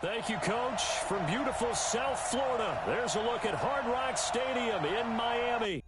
Thank you, Coach. From beautiful South Florida, there's a look at Hard Rock Stadium in Miami.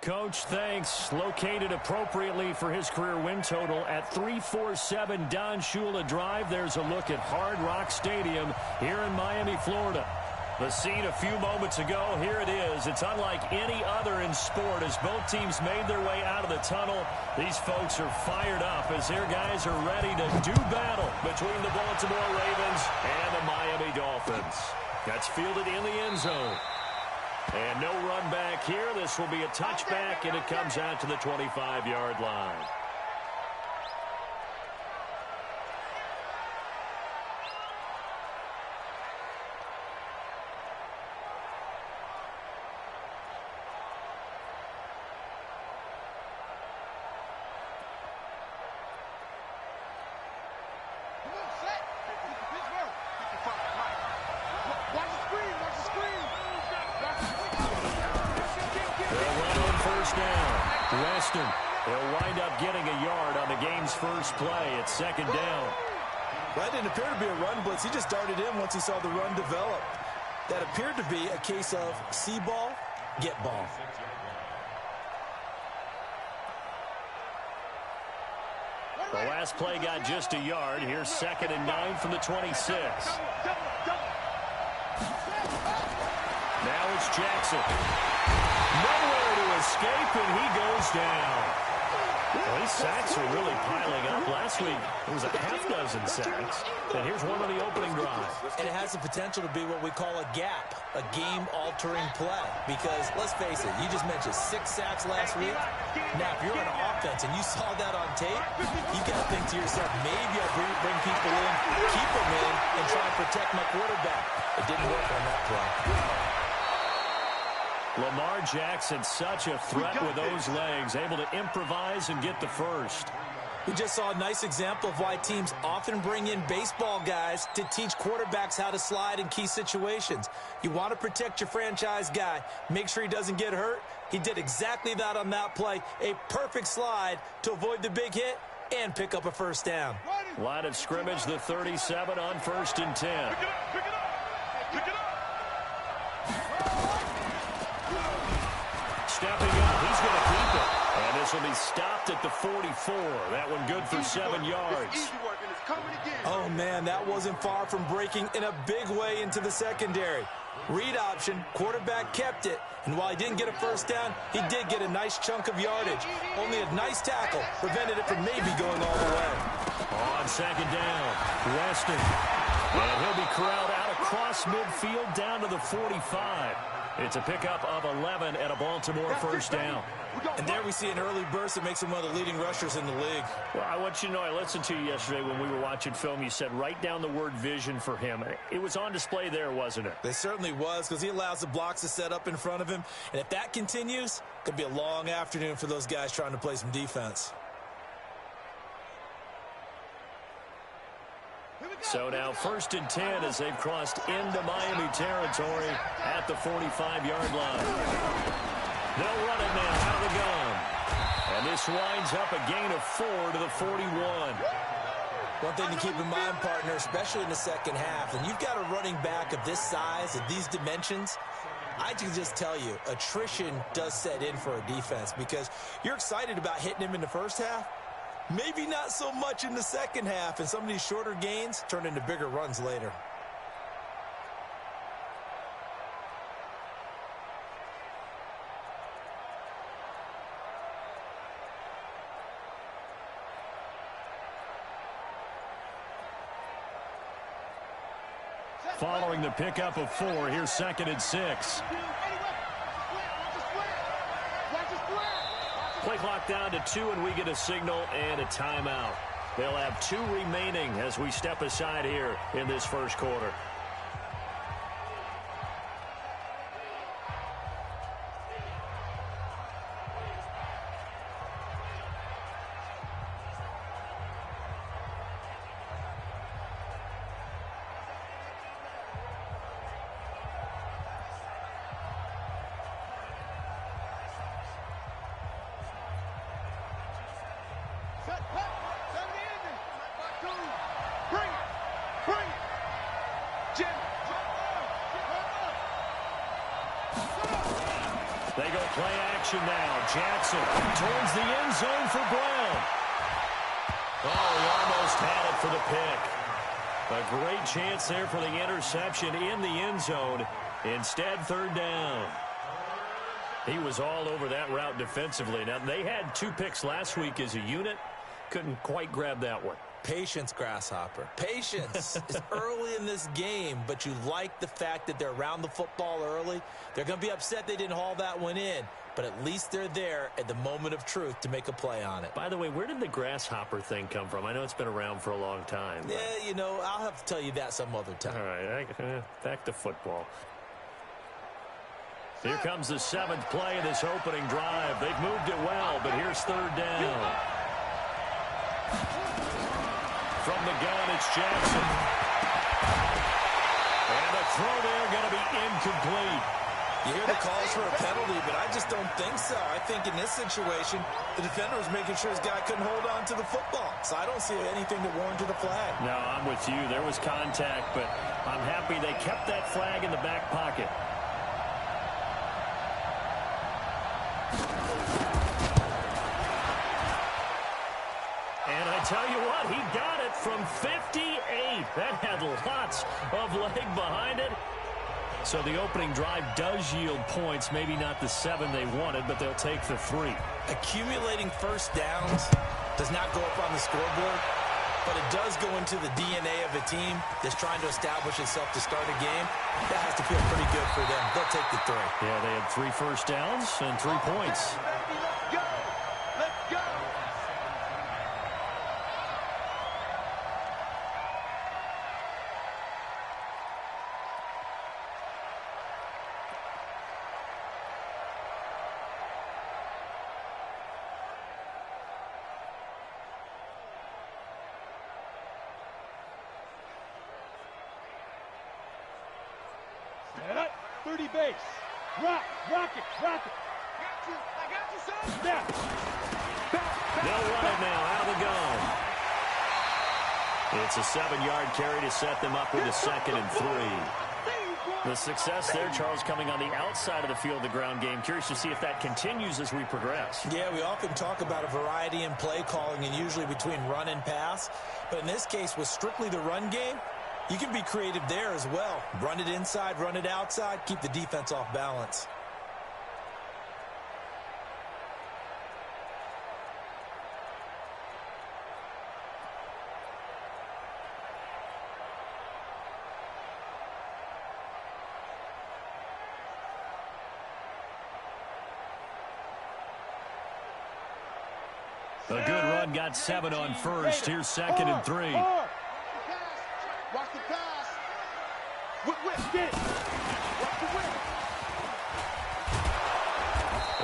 Coach, thanks. Located appropriately for his career win total at 347 Don Shula Drive. There's a look at Hard Rock Stadium here in Miami, Florida. The scene a few moments ago, here it is. It's unlike any other in sport as both teams made their way out of the tunnel. These folks are fired up as their guys are ready to do battle between the Baltimore Ravens and the Miami Dolphins. That's fielded in the end zone. And no run back here. This will be a touchback, and it comes out to the 25-yard line. They'll wind up getting a yard on the game's first play. It's second down. That didn't appear to be a run blitz. He just darted in once he saw the run develop. That appeared to be a case of see ball, get ball. The last play got just a yard. Here's 2nd and 9 from the 26. Now it's Jackson. Nowhere to escape, and he goes down. Well, these sacks are really piling up. Last week, it was a half-dozen sacks. And here's one on the opening drive. And it has the potential to be what we call a gap, a game-altering play. Because, let's face it, you just mentioned 6 sacks last week. Now, if you're on offense and you saw that on tape, you've got to think to yourself, maybe I'll bring people in, keep them in, and try and protect my quarterback. It didn't work on that play. Lamar Jackson, such a threat with those legs, able to improvise and get the first. We just saw a nice example of why teams often bring in baseball guys to teach quarterbacks how to slide in key situations. You want to protect your franchise guy. Make sure he doesn't get hurt. He did exactly that on that play. A perfect slide to avoid the big hit and pick up a first down. Line of scrimmage, the 37 on 1st and 10. Stepping up, he's going to keep it. And this will be stopped at the 44. That one good for 7 yards. Oh, man, that wasn't far from breaking in a big way into the secondary. Read option, quarterback kept it. And while he didn't get a first down, he did get a nice chunk of yardage. Only a nice tackle prevented it from maybe going all the way. On 2nd down, Weston. And he'll be corralled out across midfield down to the 45. It's a pickup of 11 and a Baltimore first down. And there we see an early burst that makes him one of the leading rushers in the league. Well, I want you to know, I listened to you yesterday when we were watching film. You said write down the word vision for him. It was on display there, wasn't it? It certainly was, because he allows the blocks to set up in front of him. And if that continues, it could be a long afternoon for those guys trying to play some defense. So now 1st and 10 as they've crossed into Miami territory at the 45-yard line. They'll run it now out of the gun. And this winds up a gain of 4 to the 41. One thing to keep in mind, partner, especially in the second half, and you've got a running back of this size, of these dimensions, I can just tell you, attrition does set in for a defense, because you're excited about hitting him in the first half. Maybe not so much in the second half, and some of these shorter gains turn into bigger runs later. Following the pickup of 4, here's 2nd and 6. Play clock down to 2, and we get a signal and a timeout. They'll have 2 remaining as we step aside here in this first quarter. They go play action now. Jackson towards the end zone for Brown. Oh, he almost had it for the pick. A great chance there for the interception in the end zone. Instead, 3rd down. He was all over that route defensively. Now, they had 2 picks last week as a unit. Couldn't quite grab that one. Patience, Grasshopper. Patience. It's early in this game, but you like the fact that they're around the football early. They're going to be upset they didn't haul that one in, but at least they're there at the moment of truth to make a play on it. By the way, where did the grasshopper thing come from? I know it's been around for a long time. Yeah, you know, I'll have to tell you that some other time. All right, back to football. Here comes the 7th play of this opening drive. They've moved it well, but here's 3rd down. From the gun, it's Jackson. And the throw there going to be incomplete. You hear the calls for a penalty, but I just don't think so. I think in this situation, the defender was making sure his guy couldn't hold on to the football. So I don't see anything that warranted a flag. No, I'm with you. There was contact, but I'm happy they kept that flag in the back pocket. And I tell you what, he got it from 58. That had lots of leg behind it. So the opening drive does yield points, maybe not the 7 they wanted, but they'll take the 3. Accumulating first downs does not go up on the scoreboard, but it does go into the DNA of a team that's trying to establish itself to start a game. That has to feel pretty good for them. They'll take the 3. Yeah, they had 3 first downs and 3 points. Set up, 30 base. Rock it. I got you, son. Snap. They'll run it now out of the gun. It's a 7-yard carry to set them up with a 2nd and 3. The success there, Charles, coming on the outside of the field, the ground game. Curious to see if that continues as we progress. Yeah, we often talk about a variety in play calling and usually between run and pass. But in this case, with strictly the run game, you can be creative there as well. Run it inside, run it outside, keep the defense off balance. A good run, got 7 on first. Here's 2nd and 3. Watch the pass. Whip, get it. Watch the whip.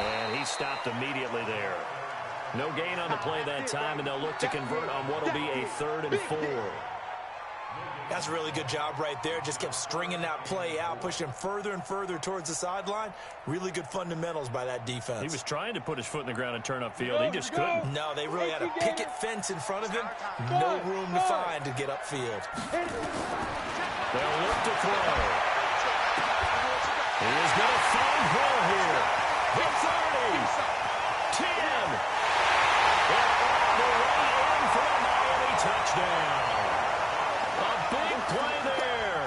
And he stopped immediately there. No gain on the play that time, and they'll look to convert on what will be a 3rd and 4. That's a really good job right there. Just kept stringing that play out, pushing him further and further towards the sideline. Really good fundamentals by that defense. He was trying to put his foot in the ground and turn upfield. He just couldn't. No, they really had a picket fence in front of him. No room to find to get upfield. They'll look to throw. He is going to find Hill here. Hit 30. 10. And all the way in for a Miami touchdown. A big play there.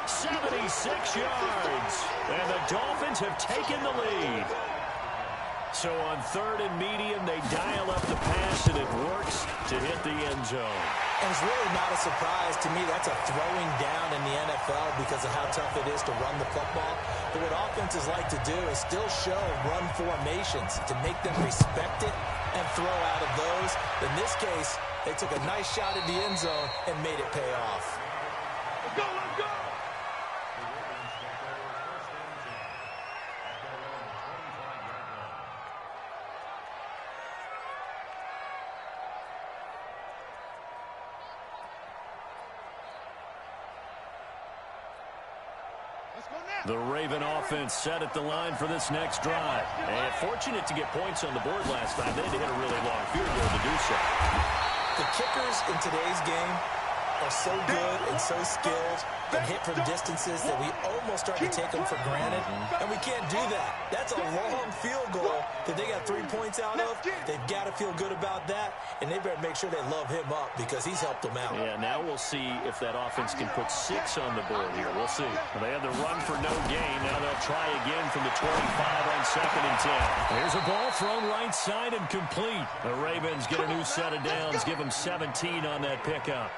76 yards. And the Dolphins have taken the lead. So on 3rd and medium, they dial up the pass, and it works to hit the end zone. And it's really not a surprise to me. That's a throwing down in the NFL because of how tough it is to run the football. But what offenses like to do is still show run formations to make them respect it and throw out of those. In this case, they took a nice shot at the end zone and made it pay off. Let's go. The Raven offense set at the line for this next drive. And fortunate to get points on the board last time. They had to hit a really long field goal to do so. The kickers in today's game are so good and so skilled and hit from distances that we almost start to take them for granted, and we can't do that. That's a long field goal that they got 3 points out of. They've got to feel good about that, and they better make sure they love him up because he's helped them out. Yeah, now we'll see if that offense can put 6 on the board here. We'll see. They had the run for no gain. Now they'll try again from the 25 on 2nd and 10. Here's a ball thrown right side and complete. The Ravens get a new set of downs, give them 17 on that pickup.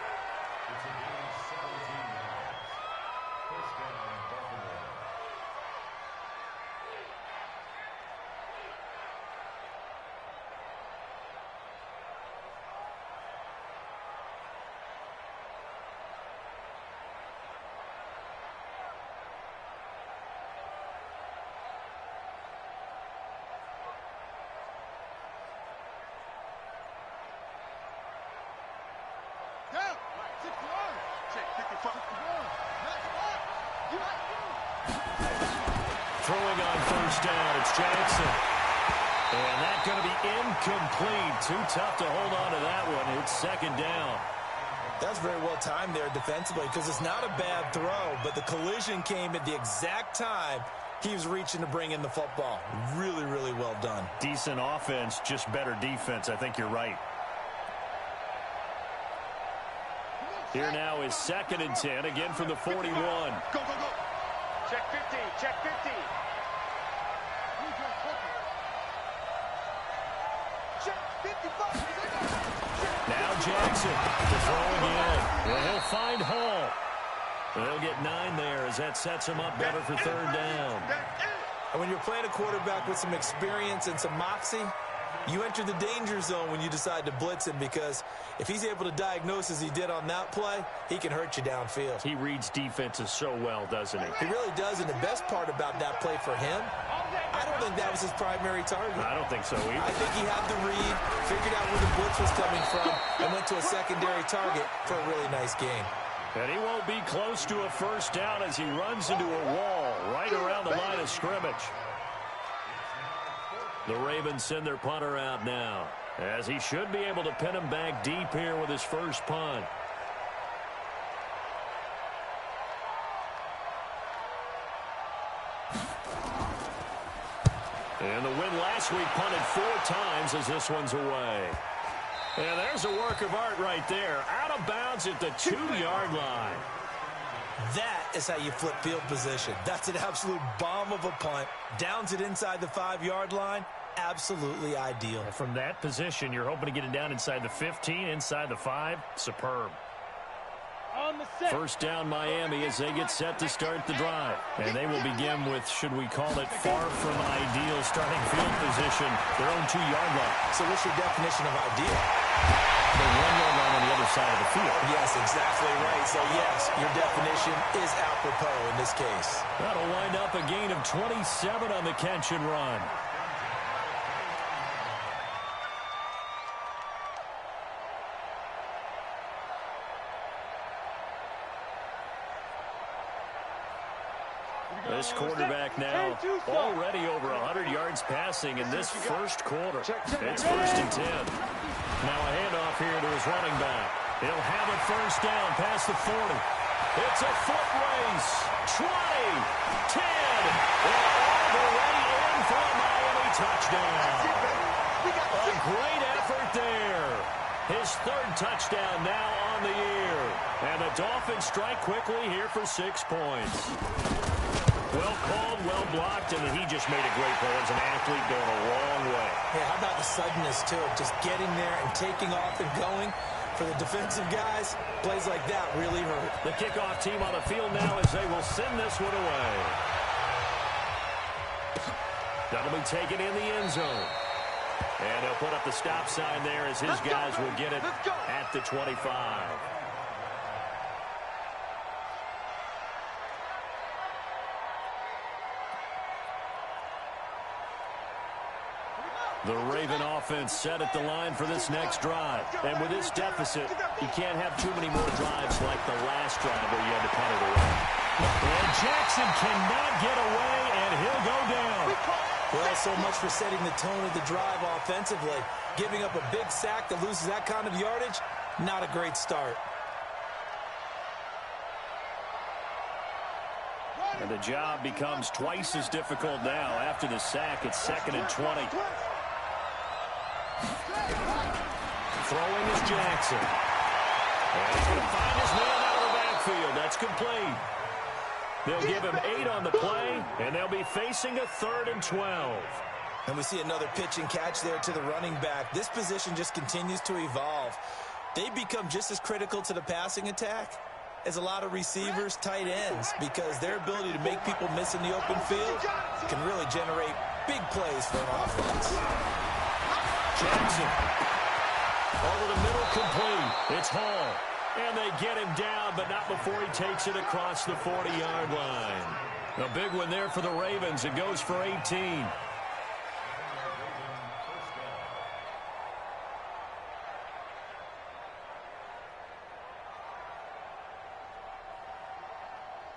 Throwing on 1st down, it's Jackson. And that's going to be incomplete. Too tough to hold on to that one. It's 2nd down. That's very well timed there defensively because it's not a bad throw, but the collision came at the exact time he was reaching to bring in the football. Really, really well done. Decent offense, just better defense. I think you're right. Here now is 2nd and 10, again from the 41. Go, go, go. Check 50, check 50. Check 55. Now Jackson to throw again. Well, he'll find Hall. They'll get 9 there as that sets him up better for 3rd down. And when you're playing a quarterback with some experience and some moxie, you enter the danger zone when you decide to blitz him because if he's able to diagnose as he did on that play, he can hurt you downfield. He reads defenses so well, doesn't he? He really does, and the best part about that play for him, I don't think that was his primary target. I don't think so either. I think he had the read, figured out where the blitz was coming from, and went to a secondary target for a really nice game. And he won't be close to a 1st down as he runs into a wall right around the line of scrimmage. The Ravens send their punter out now, as he should be able to pin him back deep here with his first punt. And the win last week punted 4 times as this one's away. And there's a work of art right there. Out of bounds at the 2-yard line. That is how you flip field position. That's an absolute bomb of a punt. Downs it inside the 5-yard line. Absolutely ideal. From that position, you're hoping to get it down inside the 15, inside the 5. Superb. On the set. 1st down Miami as they get set to start the drive. And they will begin with, should we call it, far from ideal starting field position, their own 2-yard line. So what's your definition of ideal? The 1-yard line on the other side of the field. Yes, exactly right. So yes, your definition is apropos in this case. That'll wind up a gain of 27 on the catch and run. This quarterback now already over 100 yards passing in this first quarter. It's 1st and 10. Now a handoff here to his running back. He'll have a 1st down past the 40. It's a foot race. 20, 10, and all the way in for a Miami touchdown. A great effort there. His 3rd touchdown now on the year. And the Dolphins strike quickly here for 6 points. Well called, well blocked, and he just made a great play as an athlete going a long way. Yeah, how about the suddenness, too? Just getting there and taking off and going. For the defensive guys, plays like that really hurt. The kickoff team on the field now as they will send this one away. That'll be taken in the end zone. And he'll put up the stop sign there as his guys will get it at the 25. The Raven offense set at the line for this next drive. And with this deficit, you can't have too many more drives like the last drive where you had to punt it away. And Jackson cannot get away, and he'll go down. Well, so much for setting the tone of the drive offensively. Giving up a big sack that loses that kind of yardage, not a great start. And the job becomes twice as difficult now after the sack. It's 2nd and 20. Throwing is Jackson. And he's going to find his man out of the backfield. That's complete. They'll give him 8 on the play, and they'll be facing a 3rd and 12. And we see another pitch and catch there to the running back. This position just continues to evolve. They become just as critical to the passing attack as a lot of receivers, tight ends, because their ability to make people miss in the open field can really generate big plays for an offense. Jackson. Over the middle, complete. It's Hall. And they get him down, but not before he takes it across the 40-yard line. A big one there for the Ravens. It goes for 18.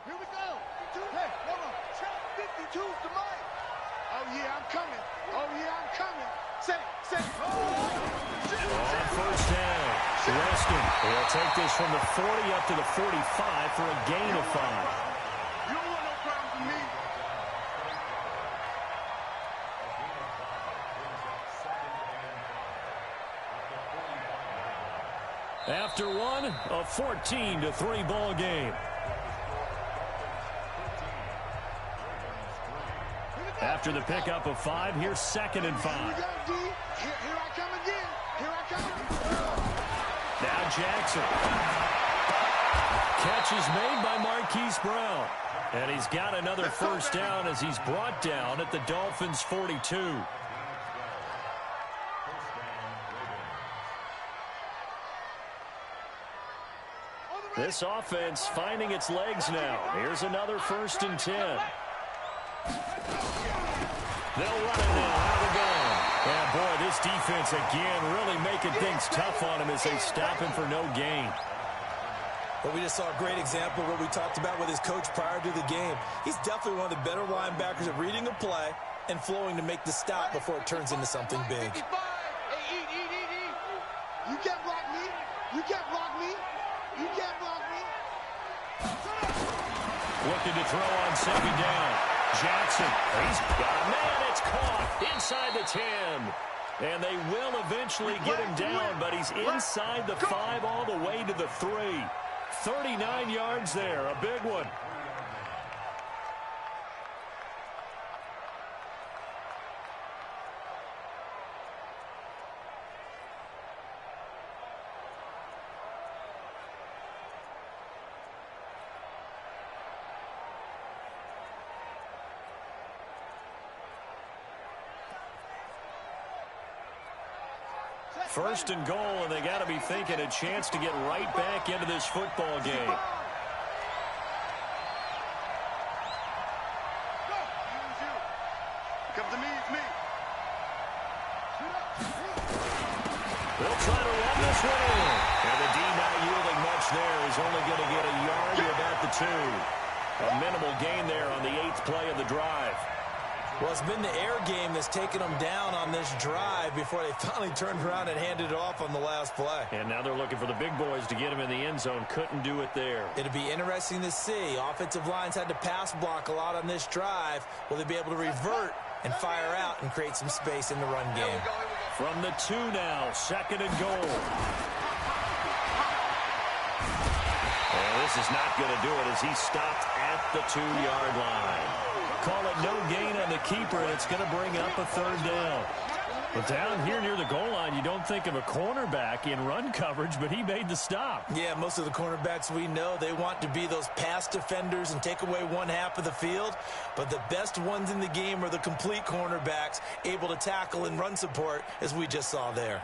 Here we go. Hey, come on. Check 52's the mic. Oh, yeah, I'm coming. Oh, yeah, I'm coming. Say. On first down, Weston will take this from the 40 up to the 45 for a gain of 5. You don't want no problems with me. After one, a 14-3 ball game. After the pickup of 5, here's 2nd and 5. Here we go, D. Here I come again. Here I come. Now Jackson. Catch is made by Marquise Brown. And he's got another first down as he's brought down at the Dolphins' 42. This offense finding its legs now. Here's another 1st and 10. They'll run it now out of the gun. And boy, this defense again really making things tough on him as they stop him for no gain. But we just saw a great example of what we talked about with his coach prior to the game. He's definitely one of the better linebackers at reading a play and flowing to make the stop before it turns into something big. You can't block me. You can't block me. You can't block me. Looking to throw on 2nd down. Jackson, he's got a man. It's caught inside the 10. And they will eventually get him down, but he's inside the 5 all the way to the 3. 39 yards there, a big one. First and goal, and they got to be thinking a chance to get right back into this football game. Come to me, it's me. They'll try to run this one in. And the D not yielding much there. He's only going to get a yard to about the 2. A minimal gain there on the 8th play of the drive. Well, it's been the air game that's taken them down on this drive before they finally turned around and handed it off on the last play. And now they're looking for the big boys to get him in the end zone. Couldn't do it there. It'll be interesting to see. Offensive lines had to pass block a lot on this drive. Will they be able to revert and fire out and create some space in the run game? From the 2 now, 2nd and goal. And this is not going to do it as he's stopped at the 2-yard line. Call it no gain on the keeper, and it's going to bring up a 3rd down. But down here near the goal line, you don't think of a cornerback in run coverage, but he made the stop. Yeah, most of the cornerbacks we know, they want to be those pass defenders and take away one half of the field. But the best ones in the game are the complete cornerbacks, able to tackle and run support, as we just saw there.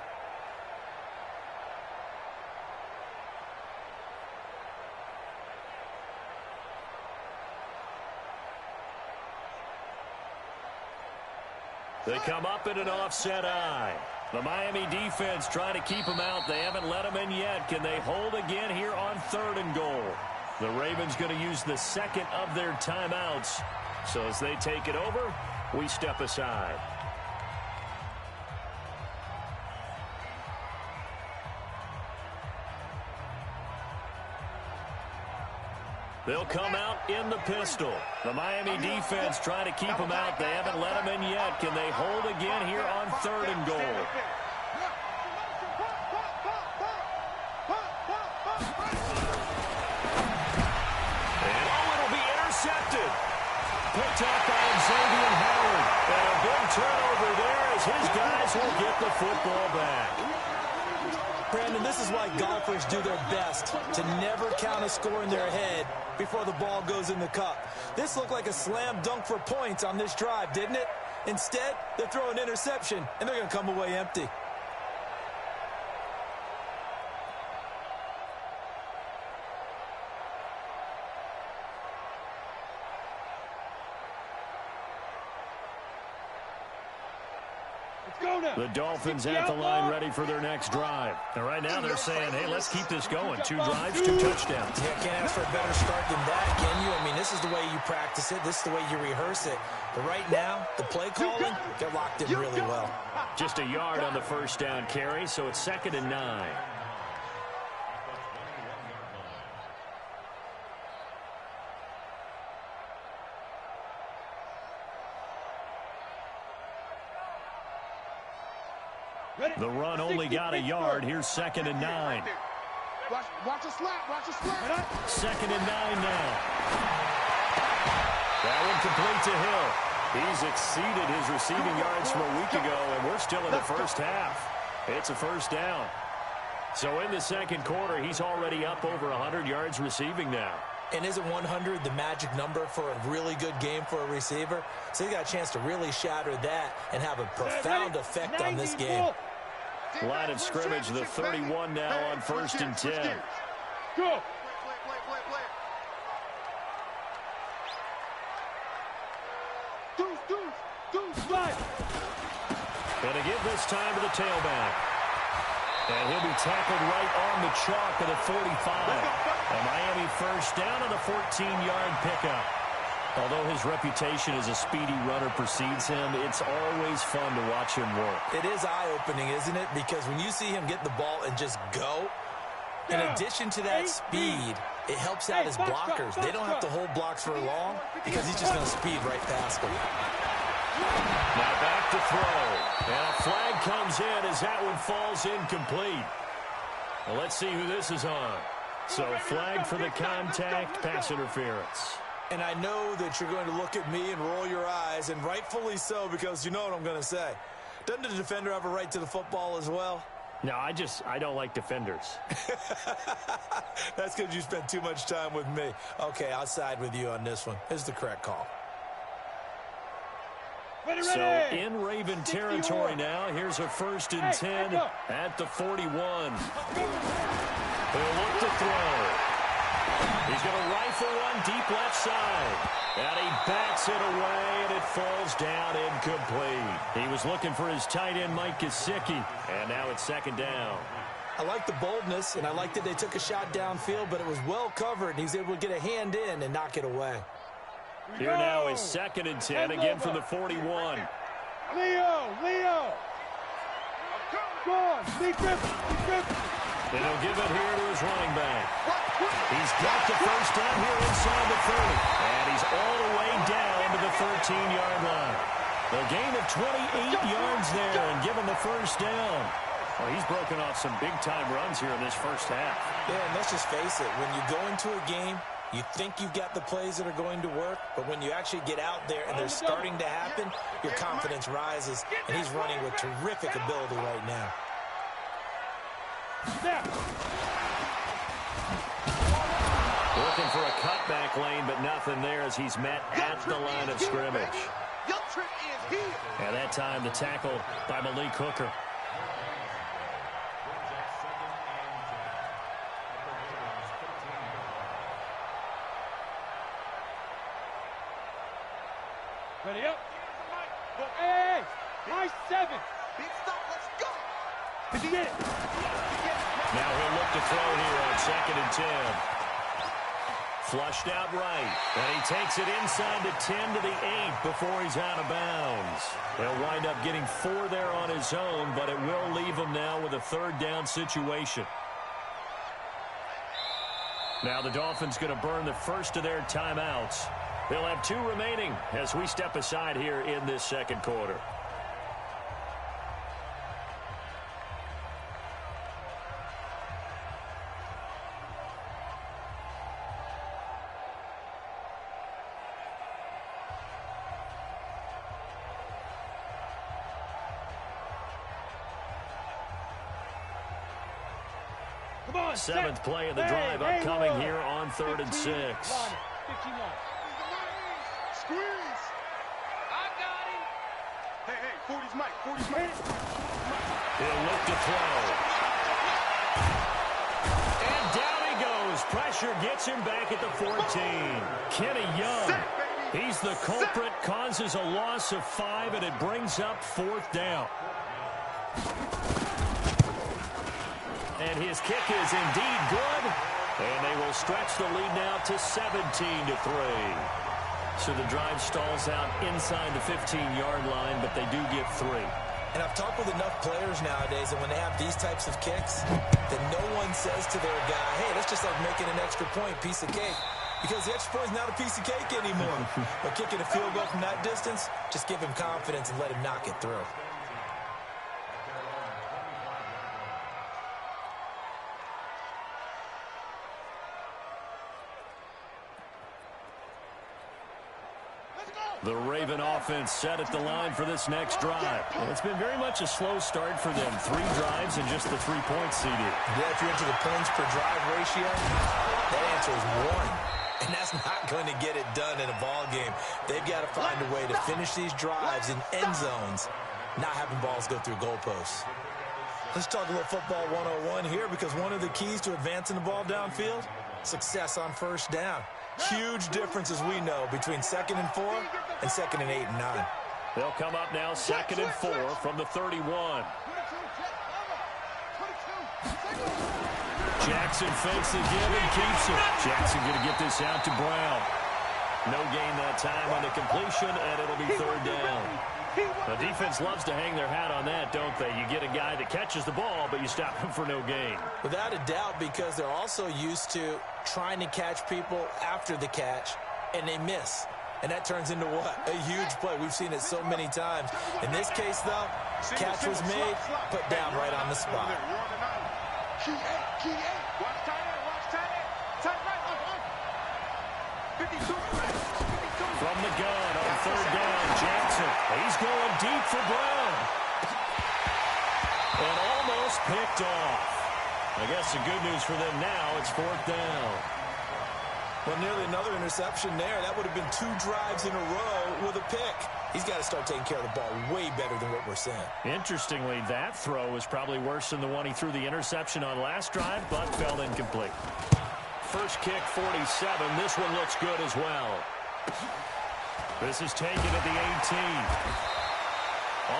They come up in an offset eye. The Miami defense trying to keep them out. They haven't let them in yet. Can they hold again here on 3rd and goal? The Ravens going to use the 2nd of their timeouts. So as they take it over, we step aside. They'll come out in the pistol. The Miami defense trying to keep them out. They haven't let them in yet. Can they hold again here on 3rd and goal? And it'll be intercepted. Picked up by Xavier Howard. And a big turnover there as his guys will get the football back. Brandon, this is why golfers do their best to never count a score in their head before the ball goes in the cup. This looked like a slam dunk for points on this drive, didn't it? Instead, they throw an interception, and they're going to come away empty. The Dolphins at the line ready for their next drive. And right now they're saying, hey, let's keep this going. 2 drives, 2 touchdowns. Yeah, can't ask for a better start than that, can you? I mean, this is the way you practice it. This is the way you rehearse it. But right now, the play calling, they're locked in really well. Just a yard on the first down carry, so it's 2nd and 9. The run only got a yard. Here's 2nd and 9. Watch a slap. Watch a slap. 2nd and 9 now. That one complete to Hill. He's exceeded his receiving yards from a week ago, and we're still in the first half. It's a first down. So in the second quarter, he's already up over 100 yards receiving now. And isn't 100 the magic number for a really good game for a receiver? So he got a chance to really shatter that and have a profound effect on this game. Line of scrimmage, the 31 now on 1st and 10. Go. Gonna give this time to the tailback. And he'll be tackled right on the chalk of the 45. A Miami first down on the 14-yard pickup. Although his reputation as a speedy runner precedes him, it's always fun to watch him work. It is eye-opening, isn't it? Because when you see him get the ball and just go, in addition to that speed, it helps out his blockers. They don't have to hold blocks for long because he's just going to speed right past them. Now back to throw. And a flag comes in as that one falls incomplete. Well, let's see who this is on. So flag for the contact, pass interference. And I know that you're going to look at me and roll your eyes, and rightfully so, because you know what I'm going to say. Doesn't the defender have a right to the football as well? No, I don't like defenders. That's because you spent too much time with me. Okay, I'll side with you on this one. This is the correct call. So in Raven territory now, here's a 1st and 10 at the 41. He'll look to throw. He's going to rifle one deep left side. And he backs it away, and it falls down incomplete. He was looking for his tight end, Mike Gesicki. And now it's 2nd down. I like the boldness, and I like that they took a shot downfield, but it was well covered, and he's able to get a hand in and knock it away. Here now is 2nd and 10, again from the 41. Leo! Go on, Lee Griffin. And he'll give it here to his running back. He's got the first down here inside the 30. And he's all the way down to the 13-yard line. The gain of 28 yards there and give him the first down. Well, he's broken off some big-time runs here in this first half. Yeah, and let's just face it. When you go into a game, you think you've got the plays that are going to work, but when you actually get out there and they're starting to happen, your confidence rises, and he's running with terrific ability right now. Looking for a cutback lane, but nothing there as he's met at the line of scrimmage. And that time the tackle by Malik Hooker. Ready up. Hey, nice 7. Big stop, let's go. Did you get it? Now he'll look to throw here on 2nd and 10. Flushed out right. And he takes it inside the 10 to the 8 before he's out of bounds. He'll wind up getting 4 there on his own, but it will leave him now with a 3rd down situation. Now the Dolphins going to burn the first of their timeouts. They'll have 2 remaining as we step aside here in this second quarter. Seventh play of the drive upcoming here on 3rd and 6. 51. Squeeze. I got him. Hey, 40's Mike. 40's Mike. He'll look to throw. And down he goes. Pressure gets him back at the 14. Kenny Young. He's the culprit, causes a loss of 5, and it brings up 4th down. And his kick is indeed good. And they will stretch the lead now to 17-3. So the drive stalls out inside the 15-yard line, but they do get 3. And I've talked with enough players nowadays that when they have these types of kicks, that no one says to their guy, hey, that's just like making an extra point, piece of cake. Because the extra point is not a piece of cake anymore. But kicking a field goal from that distance, just give him confidence and let him knock it through. The Raven offense set at the line for this next drive. It's been very much a slow start for them. 3 drives and just the 3 points seeded. Yeah, if you're into the points per drive ratio, that answer is 1. And that's not going to get it done in a ball game. They've got to find a way to finish these drives in end zones, not having balls go through goalposts. Let's talk a little football 101 here, because one of the keys to advancing the ball downfield, success on first down. Huge difference, as we know, between 2nd and 4 and 2nd and 8 and 9. They'll come up now 2nd and 4 from the 31. Jackson fakes the give and keeps it. Jackson going to get this out to Brown. No gain that time on the completion, and it'll be 3rd down. The defense loves to hang their hat on that, don't they? You get a guy that catches the ball, but you stop him for no gain. Without a doubt, because they're also used to trying to catch people after the catch, and they miss. And that turns into what? A huge play. We've seen it so many times. In this case, though, catch was made, put down right on the spot. Key 8. Watch tight end. Tight right. 52. From the gun on 3rd down, Jackson. He's going deep for Brown. And almost picked off. I guess the good news for them now, it's 4th down. Well, nearly another interception there. That would have been 2 drives in a row with a pick. He's got to start taking care of the ball way better than what we're seeing. Interestingly, that throw was probably worse than the one he threw the interception on last drive, but fell incomplete. First kick, 47. This one looks good as well. This is taken at the 18.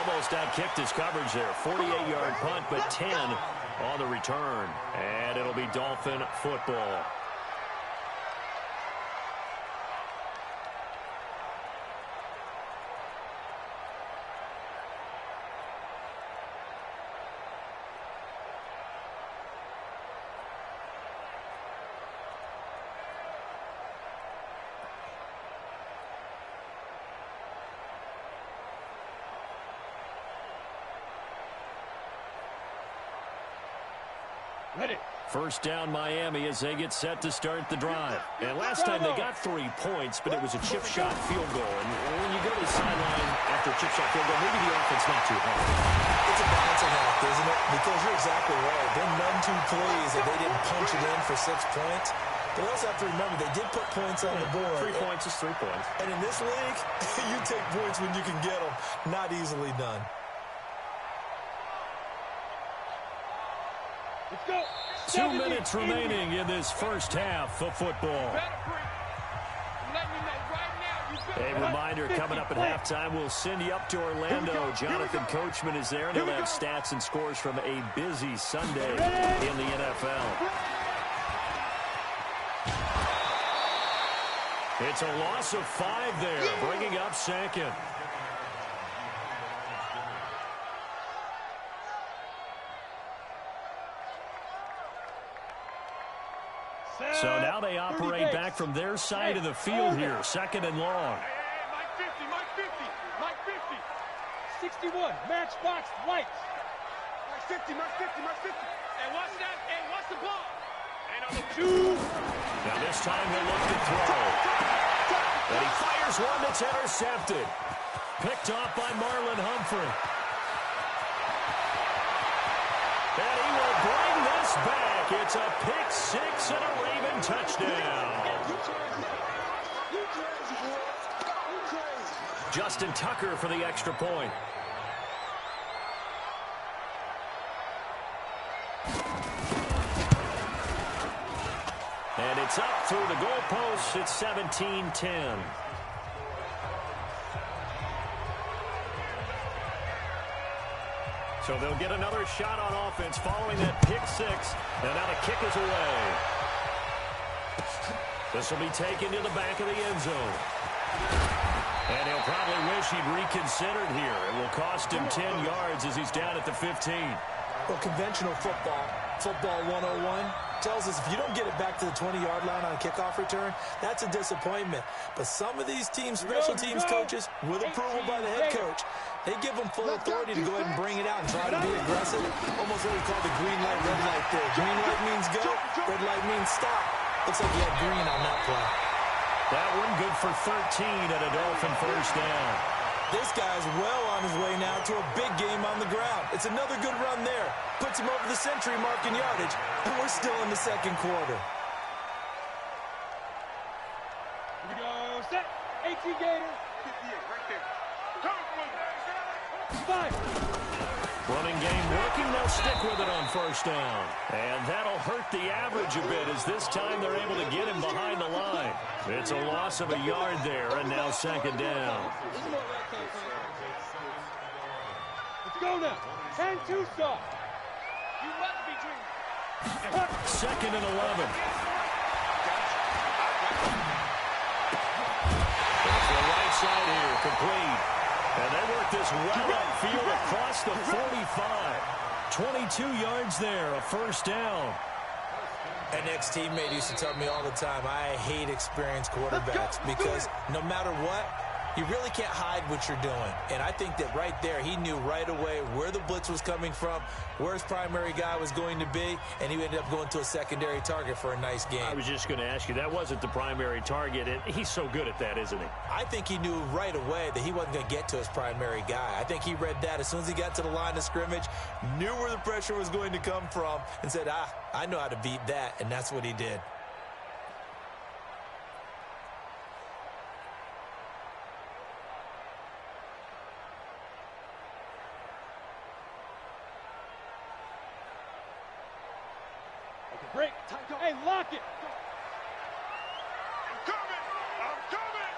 Almost outkicked his coverage there. 48-yard punt, but 10 on the return. And it'll be Dolphin football. First down Miami as they get set to start the drive. And last time they got 3 points, but it was a chip shot field goal. And when you go to the sideline after a chip shot field goal, maybe the offense not too hard. It's a balancing act, isn't it? Because you're exactly right. They're none too pleased that they didn't punch it in for 6 points. But also have to remember, they did put points on the board. 3 points is 3 points. And in this league, you take points when you can get them. Not easily done. Let's go. 2 minutes remaining in this first half of football. A reminder, coming up at halftime, we'll send you up to Orlando. Jonathan Coachman is there, and he'll have stats and scores from a busy Sunday in the NFL. It's a loss of 5 there, bringing up 2nd. So now they operate back from their side of the field here, 2nd and long. Mike 50, Mike 50, Mike 50. 61, matchbox, white. Mike 50, Mike 50, Mike 50. And watch that, and watch the ball. And on the 2. Now this time he'll look to throw. And he fires one that's intercepted. Picked off by Marlon Humphrey. And he will bring this back. It's a pick 6 and a Raven touchdown. Justin Tucker for the extra point. And it's up through the goalposts. It's 17-10. So they'll get another shot on offense following that pick 6. And now the kick is away. This will be taken to the back of the end zone. And he'll probably wish he'd reconsidered here. It will cost him 10 yards as he's down at the 15. Well, conventional football 101, tells us if you don't get it back to the 20-yard line on a kickoff return, that's a disappointment. But some of these teams, special teams coaches, with approval by the head coach, they give them full authority to go ahead and bring it out and try to be aggressive. Almost what we call the green light, red light there. Green light means go, red light means stop. Looks like you had green on that play. That one good for 13 at a Dolphin first down. This guy's well on his way now to a big game on the ground. It's another good run there. Puts him over the century mark in yardage, and we're still in the second quarter. Here we go, set, 18 Gator. 58, right there. Come on, 5. Running game working, they'll stick with it on first down. And that'll hurt the average a bit as this time they're able to get him behind the line. It's a loss of a yard there, and now second down. Let's go now. 10-2 stop. You left between. 2nd and 11. There's the right side here, complete. And they work this well upfield across the 45. 22 yards there, a first down. An ex-teammate used to tell me all the time, I hate experienced quarterbacks because no matter what, you really can't hide what you're doing. And I think that right there, he knew right away where the blitz was coming from, where his primary guy was going to be, and he ended up going to a secondary target for a nice game. I was just going to ask you, that wasn't the primary target, and he's so good at that, isn't he? I think he knew right away that he wasn't going to get to his primary guy. I think he read that as soon as he got to the line of scrimmage, knew where the pressure was going to come from, and said, I know how to beat that, and that's what he did. Break. Hey, lock it. I'm coming. I'm coming.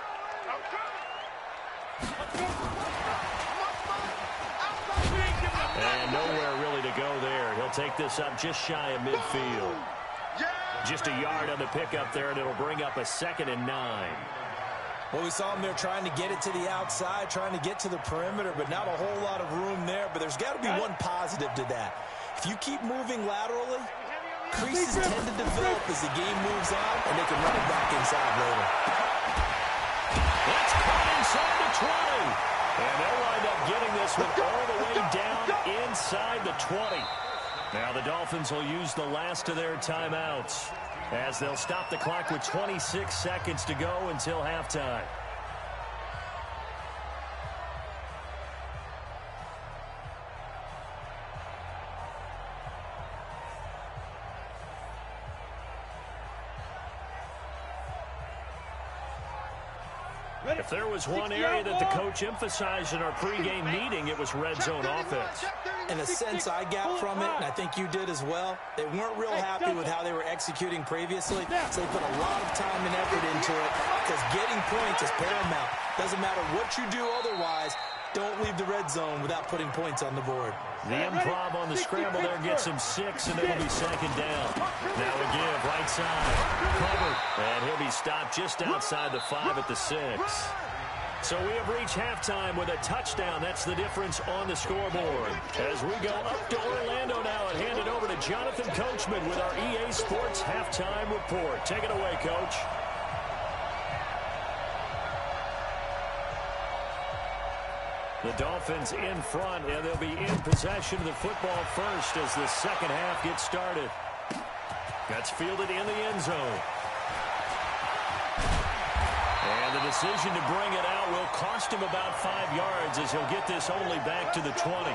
And nowhere really to go there. He'll take this up just shy of midfield. Just a yard on the pickup there, and it'll bring up a 2nd and 9. Well, we saw him there trying to get it to the outside, trying to get to the perimeter, but not a whole lot of room there. But there's got to be one positive to that. If you keep moving laterally, creases tend to develop as the game moves on, and they can run it back inside later. That's caught inside the 20. And they'll wind up getting this one all the way down inside the 20. Now the Dolphins will use the last of their timeouts as they'll stop the clock with 26 seconds to go until halftime. If there was one area that the coach emphasized in our pregame meeting, it was red zone offense. And the sense I got from it, and I think you did as well, they weren't real happy with how they were executing previously, so they put a lot of time and effort into it because getting points is paramount. Doesn't matter what you do otherwise, don't leave the red zone without putting points on the board. The improv on the scramble there gets him 6, and it'll be second down. Now a give, right side, covered, and he'll be stopped just outside the 5 at the 6. So we have reached halftime with a touchdown. That's the difference on the scoreboard. As we go up to Orlando now and hand it over to Jonathan Coachman with our EA Sports Halftime Report. Take it away, Coach. The Dolphins in front, and they'll be in possession of the football first as the second half gets started. That's fielded in the end zone. And the decision to bring it out will cost him about 5 yards as he'll get this only back to the 20.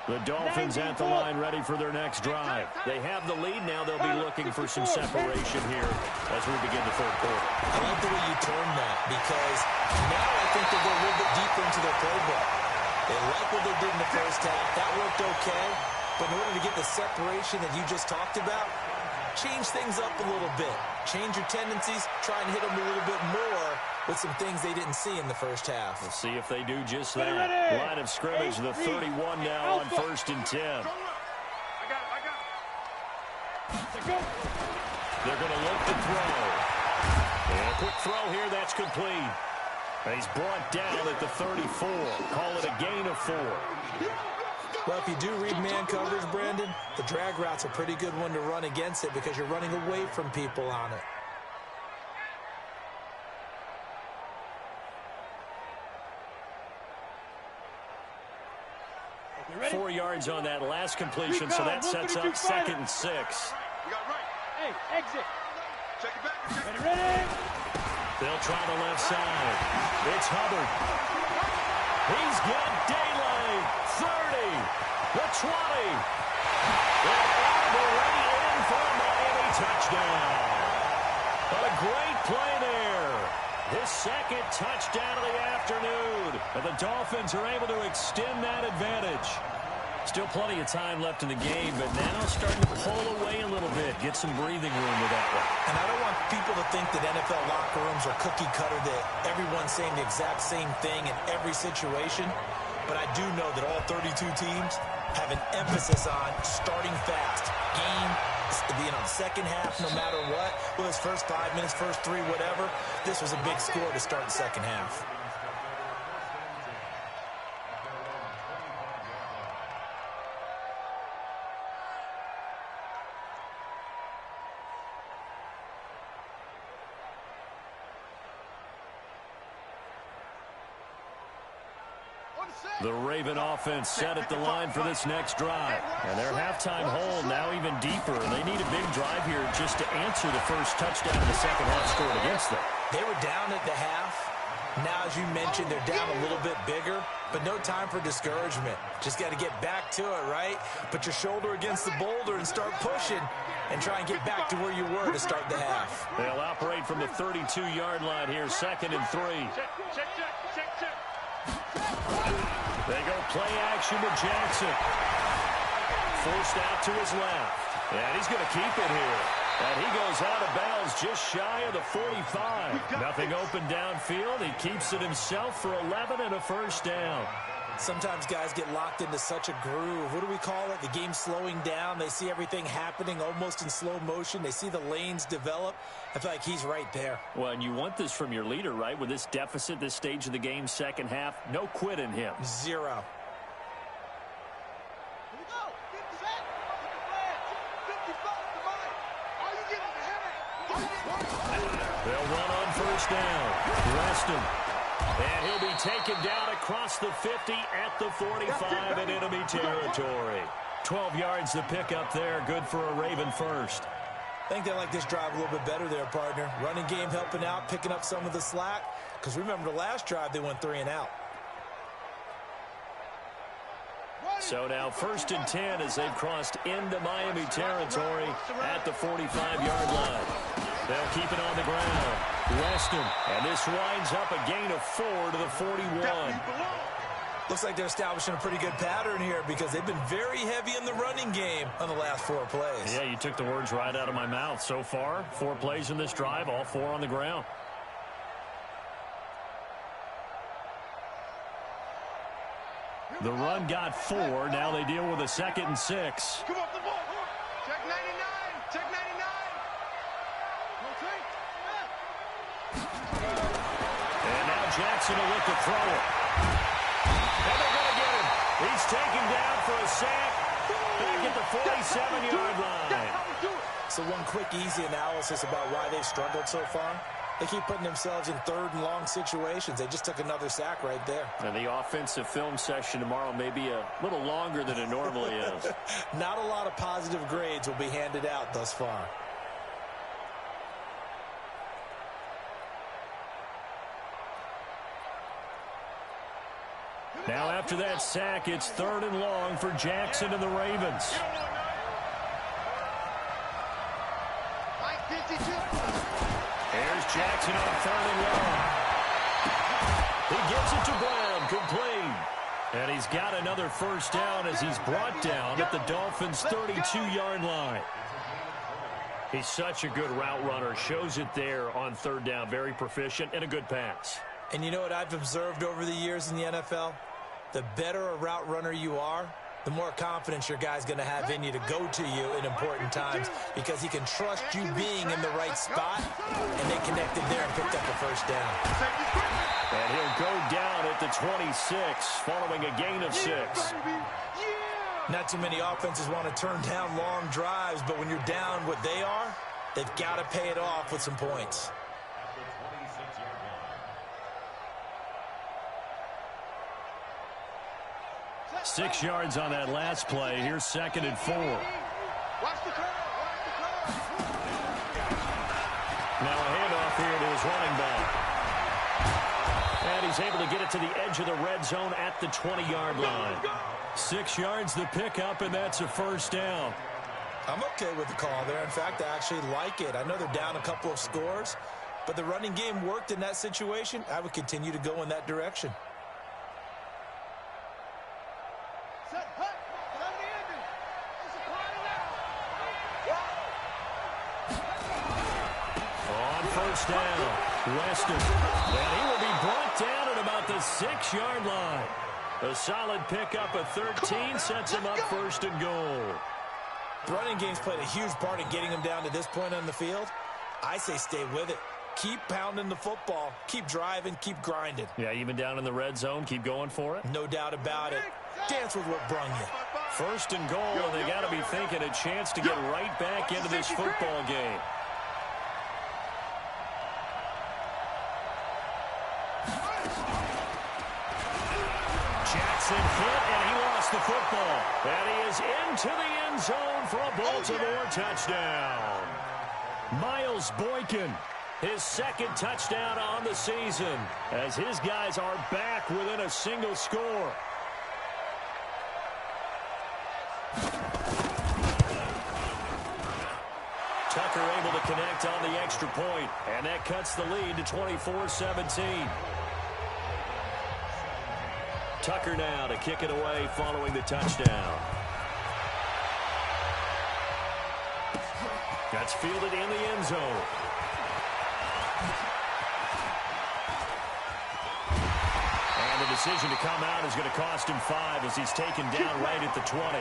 The Dolphins at the line ready for their next drive. They have the lead now. They'll be looking for some separation here as we begin the third quarter. I like the way you term that because now I think they'll go a little bit deeper into their playbook. They like what they did in the first half. That worked okay. But in order to get the separation that you just talked about, change things up a little bit. Change your tendencies. Try and hit them a little bit more with some things they didn't see in the first half. We'll see if they do just that. Line of scrimmage, the 31 now on 1st and 10. I got it. They're going to look to throw. And a quick throw here, that's complete. And he's brought down at the 34. Call it a gain of 4. Well, if you do read man coverage, Brandon, the drag route's a pretty good one to run against it because you're running away from people on it. Okay, 4 yards on that last completion, so that sets up 2nd and 6. We got right. Hey, exit. Check it back. Ready. They'll try the left side. It's Hubbard. He's got daylight. 30. The 20. And already in for a Miami touchdown. But a great play there. His second touchdown of the afternoon. And the Dolphins are able to extend that advantage. Still plenty of time left in the game, but now starting to pull away a little bit. Get some breathing room with that one. And I don't want people to think that NFL locker rooms are cookie cutter, that everyone's saying the exact same thing in every situation. But I do know that all 32 teams have an emphasis on starting fast. Game, second half, no matter what. Well, his first 5 minutes, first 3, whatever. This was a big score to start the second half. The Raven offense set at the line for this next drive. And their halftime hole now even deeper. And they need a big drive here just to answer the first touchdown in the second half scored against them. They were down at the half. Now, as you mentioned, they're down a little bit bigger, but no time for discouragement. Just got to get back to it, right? Put your shoulder against the boulder and start pushing and try and get back to where you were to start the half. They'll operate from the 32-yard line here, 2nd and 3. Check. They go play action with Jackson. Forced out to his left. And he's going to keep it here. And he goes out of bounds just shy of the 45. Nothing open downfield. He keeps it himself for 11 and a first down. Sometimes guys get locked into such a groove. What do we call it? The game's slowing down. They see everything happening almost in slow motion. They see the lanes develop. I feel like he's right there. Well, and you want this from your leader, right? With this deficit, this stage of the game, second half, no quit in him. 0. They'll run on first down. Rest him. And he'll be taken down across the 50 at the 45 in enemy territory. 12 yards to pick up there. Good for a Raven first. I think they like this drive a little bit better there, partner. Running game helping out, picking up some of the slack. Because remember the last drive, they went 3 and out. So now 1st and 10 as they've crossed into Miami territory at the 45-yard line. They'll keep it on the ground. Rest him. And this winds up a gain of 4 to the 41. Looks like they're establishing a pretty good pattern here because they've been very heavy in the running game on the last 4 plays. Yeah, you took the words right out of my mouth. So far, 4 plays in this drive, all 4 on the ground. The run got 4. Now they deal with a 2nd and 6. Come on, the ball. Check 99. Check 99. And now Jackson will look to throw it. And they're going to get him. He's taken down for a sack back at the 47-yard line. So one quick, easy analysis about why they've struggled so far. They keep putting themselves in 3rd and long situations. They just took another sack right there. And the offensive film session tomorrow may be a little longer than it normally is. Not a lot of positive grades will be handed out thus far. Now after that sack, it's 3rd and long for Jackson and the Ravens. Here's Jackson on 3rd and long. He gives it to Brown, complete. And he's got another first down as he's brought down at the Dolphins' 32-yard line. He's such a good route runner. Shows it there on 3rd down. Very proficient and a good pass. And you know what I've observed over the years in the NFL? The better a route runner you are, the more confidence your guy's going to have in you to go to you in important times because he can trust you being in the right spot, and they connected there and picked up a first down. And he'll go down at the 26 following a gain of 6. Not too many offenses want to turn down long drives, but when you're down what they are, they've got to pay it off with some points. Six yards on that last play. Here's 2nd and 4. Watch the curve. Now a handoff here to his running back. And he's able to get it to the edge of the red zone at the 20-yard line. 6 yards the pickup, and that's a first down. I'm okay with the call there. In fact, I actually like it. I know they're down a couple of scores, but the running game worked in that situation. I would continue to go in that direction. First down, Weston, and he will be brought down at about the 6-yard line. A solid pickup of 13 sets him up 1st and goal. The running game's played a huge part in getting him down to this point on the field. I say stay with it. Keep pounding the football. Keep driving. Keep grinding. Yeah, even down in the red zone, keep going for it. No doubt about it. Dance with what brung you. 1st and goal, and they got to be thinking a chance to get right back into this football game. Jackson hit, and he lost the football. And he is into the end zone for a Baltimore touchdown. Miles Boykin, his 2nd touchdown on the season, as his guys are back within a single score. Tucker able to connect on the extra point, and that cuts the lead to 24-17. Tucker now to kick it away following the touchdown. That's fielded in the end zone. And the decision to come out is going to cost him 5 as he's taken down right at the 20.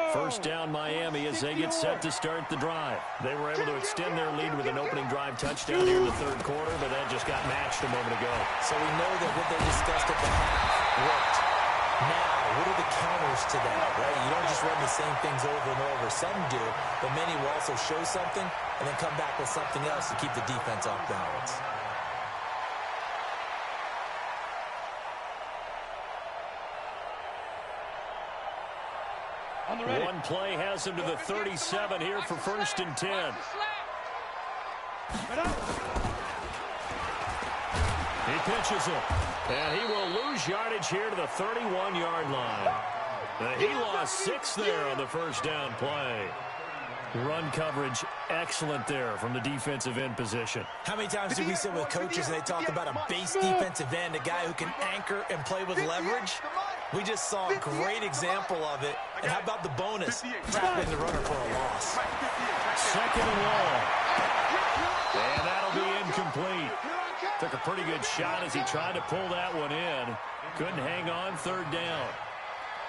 First down Miami as they get set to start the drive. They were able to extend their lead with an opening drive touchdown here in the 3rd quarter, but that just got matched a moment ago. So we know that what they discussed at the half worked. Now, what are the counters to that, right? You don't just run the same things over and over. Some do, but many will also show something and then come back with something else to keep the defense off balance. One play has him to the 37 here for 1st and 10. He pitches it, and he will lose yardage here to the 31-yard line. He lost 6 there on the first down play. Run coverage excellent there from the defensive end position. How many times do we sit with coaches and they talk about a base defensive end, a guy who can anchor and play with leverage? We just saw a great example of it. And how about the bonus? Tackling the runner for a loss. 2nd and long. And that'll be incomplete. Took a pretty good shot as he tried to pull that one in. Couldn't hang on, 3rd down.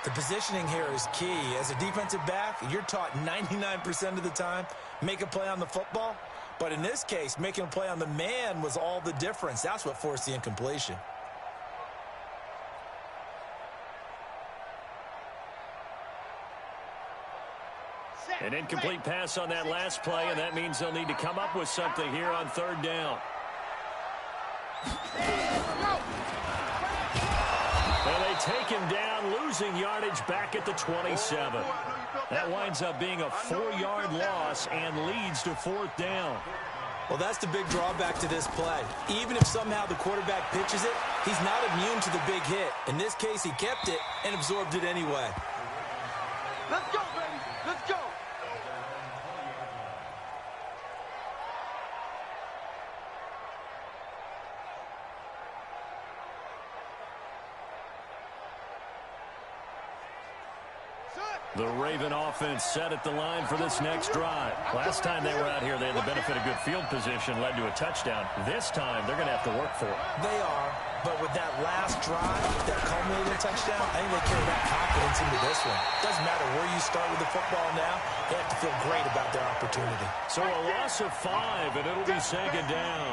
The positioning here is key. As a defensive back, you're taught 99% of the time, make a play on the football. But in this case, making a play on the man was all the difference. That's what forced the incompletion. An incomplete pass on that last play, and that means they'll need to come up with something here on 3rd down. And they take him down, losing yardage back at the 27. That winds up being a 4-yard loss and leads to 4th down. Well, that's the big drawback to this play. Even if somehow the quarterback pitches it, he's not immune to the big hit. In this case, he kept it and absorbed it anyway. Let's go, baby. Let's go. The Raven offense set at the line for this next drive. Last time they were out here, they had the benefit of good field position, led to a touchdown. This time, they're going to have to work for it. They are, but with that last drive, that culminating touchdown, I think they carry that confidence into this one. Doesn't matter where you start with the football now, they have to feel great about their opportunity. So a loss of 5, and it'll be 2nd down.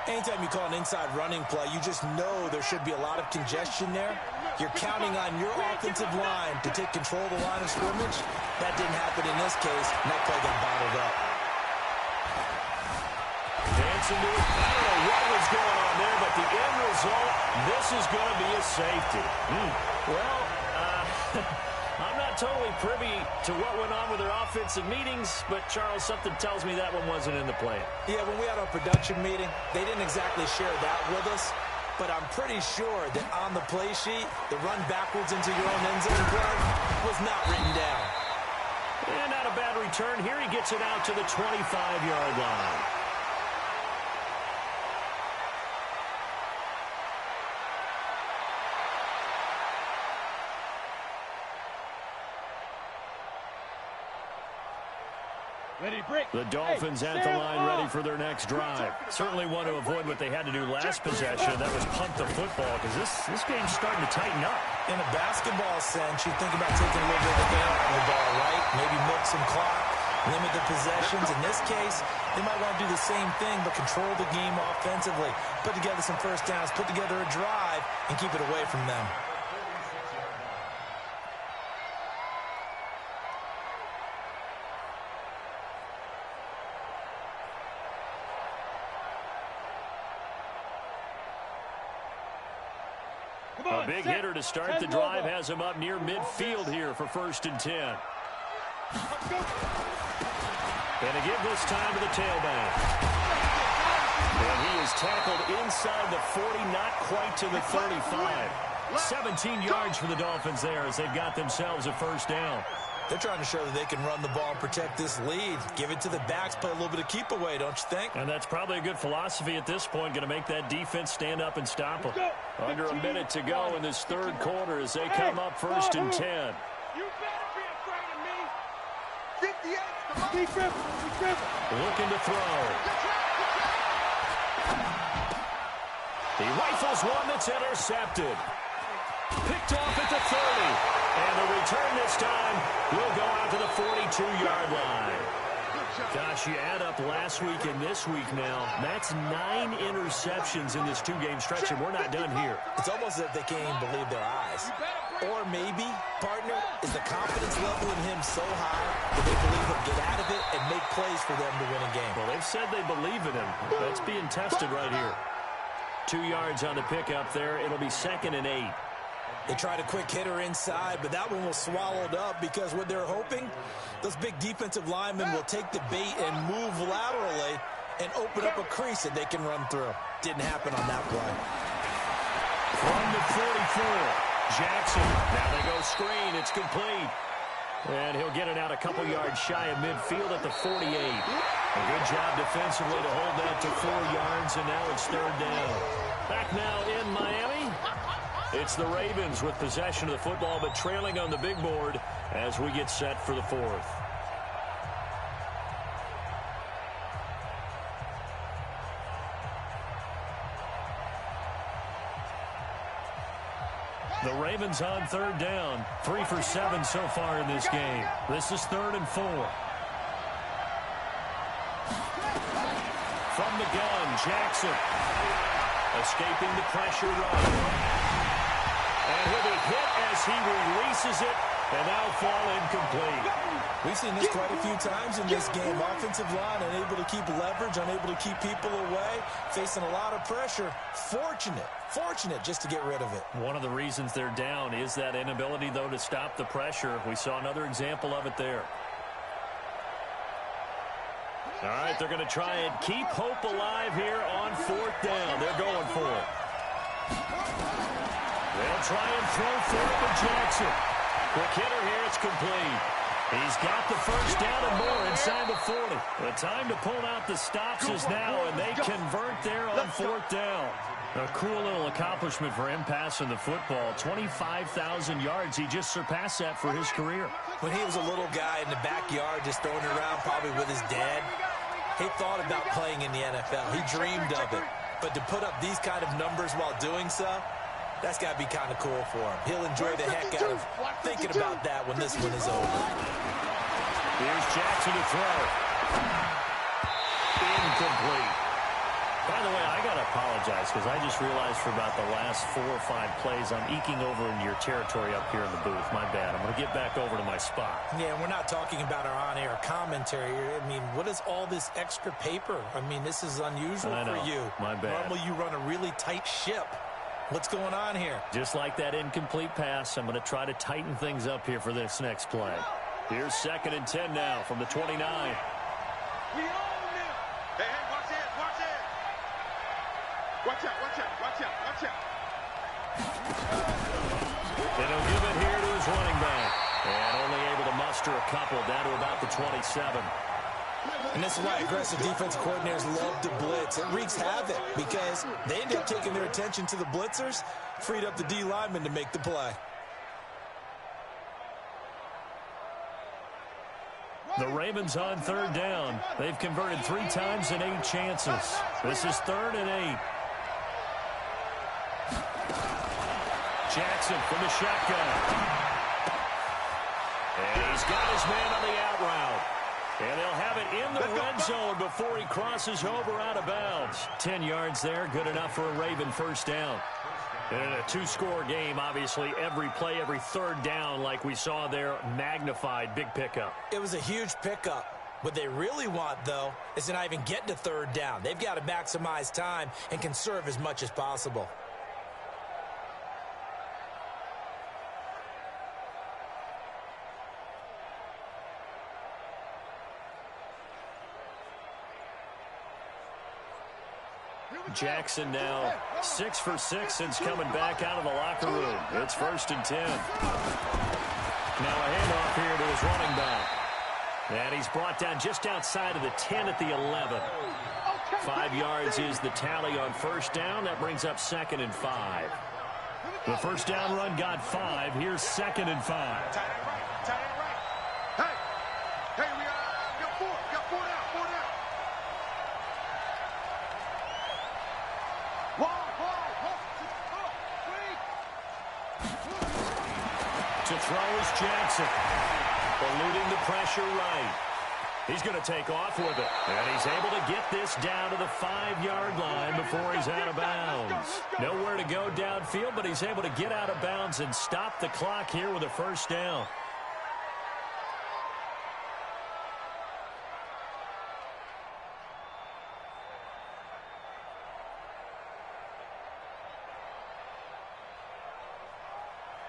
Anytime you call an inside running play, you just know there should be a lot of congestion there. You're counting on your offensive line to take control of the line of scrimmage. That didn't happen in this case, and that play got bottled up. Dancing to it. I don't know what was going on there, but the end result, this is going to be a safety. Well, I'm not totally privy to what went on with their offensive meetings, but, Charles, something tells me that one wasn't in the plan. Yeah, when we had our production meeting, they didn't exactly share that with us. But I'm pretty sure that on the play sheet, the run backwards into your own end zone play was not written down. And not a bad return. Here he gets it out to the 25-yard line. The Dolphins at the line ready for their next drive. Certainly want to avoid what they had to do last possession. That was punt the football, because this game's starting to tighten up. In a basketball sense, you think about taking a little bit of the air out of the ball, right? Maybe milk some clock, limit the possessions. In this case, they might want to do the same thing, but control the game offensively. Put together some first downs, put together a drive, and keep it away from them. A big hitter to start the drive has him up near midfield here for 1st and 10. And a give this time to the tailback. And he is tackled inside the 40, not quite to the 35. 17 yards for the Dolphins there as they've got themselves a 1st down. They're trying to show that they can run the ball and protect this lead. Give it to the backs, play a little bit of keep away, don't you think? And that's probably a good philosophy at this point, going to make that defense stand up and stop them. Under a minute to go in this 3rd quarter as they come up 1st and 10. You better be afraid of me. 58. Looking to throw. He rifles one that's intercepted. Picked off at the 30. And the return this time will go out to the 42-yard line. Gosh, you add up last week and this week now. That's 9 interceptions in this 2-game stretch, and we're not done here. It's almost as if they can't even believe their eyes. Or maybe, partner, is the confidence level in him so high that they believe he'll get out of it and make plays for them to win a game. Well, they've said they believe in him. That's being tested right here. 2 yards on the pickup there. It'll be 2nd and 8. They tried a quick hitter inside, but that one was swallowed up because what they're hoping, those big defensive linemen will take the bait and move laterally and open up a crease that they can run through. Didn't happen on that play. From the 44. Jackson. Now they go screen. It's complete. And he'll get it out a couple yards shy of midfield at the 48. A good job defensively to hold that to 4 yards, and now it's 3rd down. Back now in Miami. It's the Ravens with possession of the football, but trailing on the big board as we get set for the 4th. The Ravens on 3rd down. 3 for 7 so far in this game. This is 3rd and 4. From the gun, Jackson. Escaping the pressure run. And he'll be hit as he releases it, and now fall incomplete. We've seen this quite a few times in this game. Offensive line unable to keep leverage, unable to keep people away, facing a lot of pressure. Fortunate just to get rid of it. One of the reasons they're down is that inability, though, to stop the pressure. We saw another example of it there. All right, they're going to try and keep hope alive here on 4th down. They're going for it. They'll try and throw for it with Jackson. Quick hitter here, it's complete. He's got the 1st down and more inside the 40. The time to pull out the stops is now, and they convert there on 4th down. A cool little accomplishment for him passing the football. 25,000 yards. He just surpassed that for his career. When he was a little guy in the backyard just throwing it around probably with his dad, he thought about playing in the NFL. He dreamed of it. But to put up these kind of numbers while doing so, that's got to be kind of cool for him. He'll enjoy the heck out of thinking about that when this one is over. Here's Jackson to throw. Incomplete. By the way, I got to apologize because I just realized for about the last 4 or 5 plays, I'm eking over into your territory up here in the booth. My bad. I'm going to get back over to my spot. Yeah, we're not talking about our on-air commentary. I mean, what is all this extra paper? I mean, this is unusual for you. My bad. Normally you run a really tight ship. What's going on here? Just like that incomplete pass, I'm going to try to tighten things up here for this next play. Here's 2nd and 10 now from the 29. We own them. Hey, watch it, watch it. Watch out, watch out, watch out, watch out. And he'll give it here to his running back. And only able to muster a couple down to about the 27. And this is why aggressive defensive coordinators love to blitz. It wreaks havoc because they end up taking their attention to the blitzers, freed up the D lineman to make the play. The Ravens on 3rd down. They've converted 3 times in 8 chances. This is 3rd and 8. Jackson from the shotgun. And he's got his man on the out route. And they'll have it in the red zone before he crosses over out of bounds. 10 yards there, good enough for a Raven 1st down. And in a 2-score game, obviously, every play, every 3rd down, like we saw there, magnified, big pickup. It was a huge pickup. What they really want, though, is to not even get to 3rd down. They've got to maximize time and conserve as much as possible. Jackson now 6 for 6 since coming back out of the locker room. It's 1st and 10. Now a handoff here to his running back. And he's brought down just outside of the 10 at the 11. 5 yards is the tally on 1st down. That brings up 2nd and 5. The 1st down run got 5. Here's 2nd and 5. Tight end right, tight end right. Hey, we got 4 down. To throw is Jackson. Eluding the pressure right. He's going to take off with it. And he's able to get this down to the 5-yard line before he's out of bounds. Nowhere to go downfield, but he's able to get out of bounds and stop the clock here with a 1st down.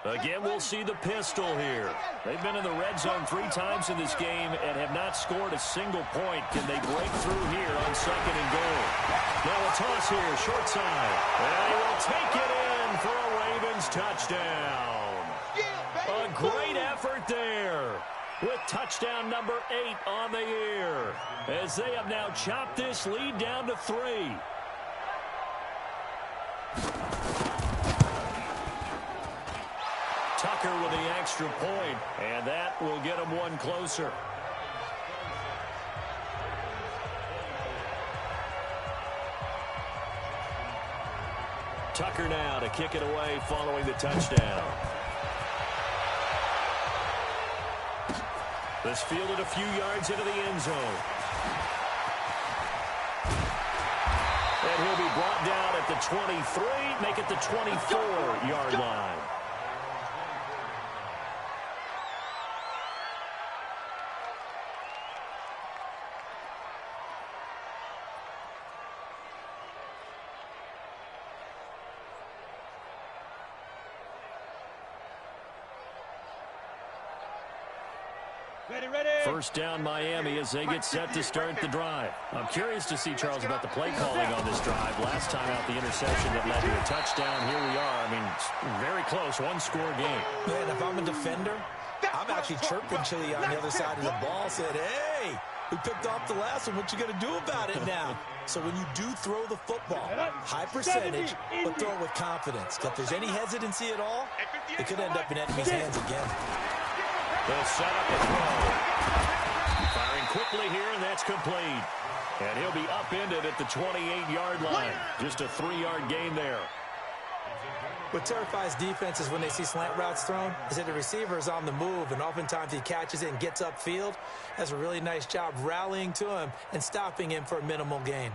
Again, we'll see the pistol here. They've been in the red zone 3 times in this game and have not scored a single point. Can they break through here on 2nd and goal? Now a toss here, short side. And he will take it in for a Ravens Ravens touchdown. A great effort there, with touchdown number 8 on the year, as they have now chopped this lead down to 3. Tucker with the extra point, and that will get him one closer. Tucker now to kick it away following the touchdown. This fielded a few yards into the end zone. And he'll be brought down at the 23, make it the 24-yard line. First down Miami as they get set to start the drive. I'm curious to see, Charles, about the play calling on this drive. Last time out, the interception that led to a touchdown. Here we are. I mean, very close, one-score game. Man, if I'm a defender, I'm actually chirping Chili on the other side of the ball, said, hey, we picked off the last one. What you going to do about it now? So when you do throw the football, high percentage, but throw it with confidence. If there's any hesitancy at all, it could end up in enemy's hands again. They'll set up a throw. Firing quickly here, and that's complete. And he'll be upended at the 28-yard line. Just a 3-yard gain there. What terrifies defenses when they see slant routes thrown is that the receiver is on the move, and oftentimes he catches it and gets upfield. Does a really nice job rallying to him and stopping him for a minimal gain.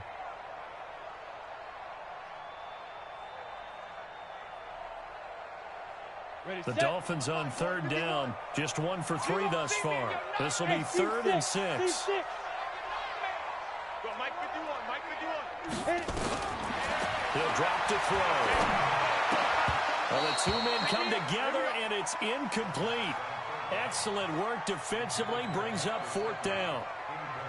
The Dolphins on third down. Just 1 for 3 thus far. This will be 3rd and 6. He'll drop to throw. Well, the two men come together, and it's incomplete. Excellent work defensively, brings up 4th down.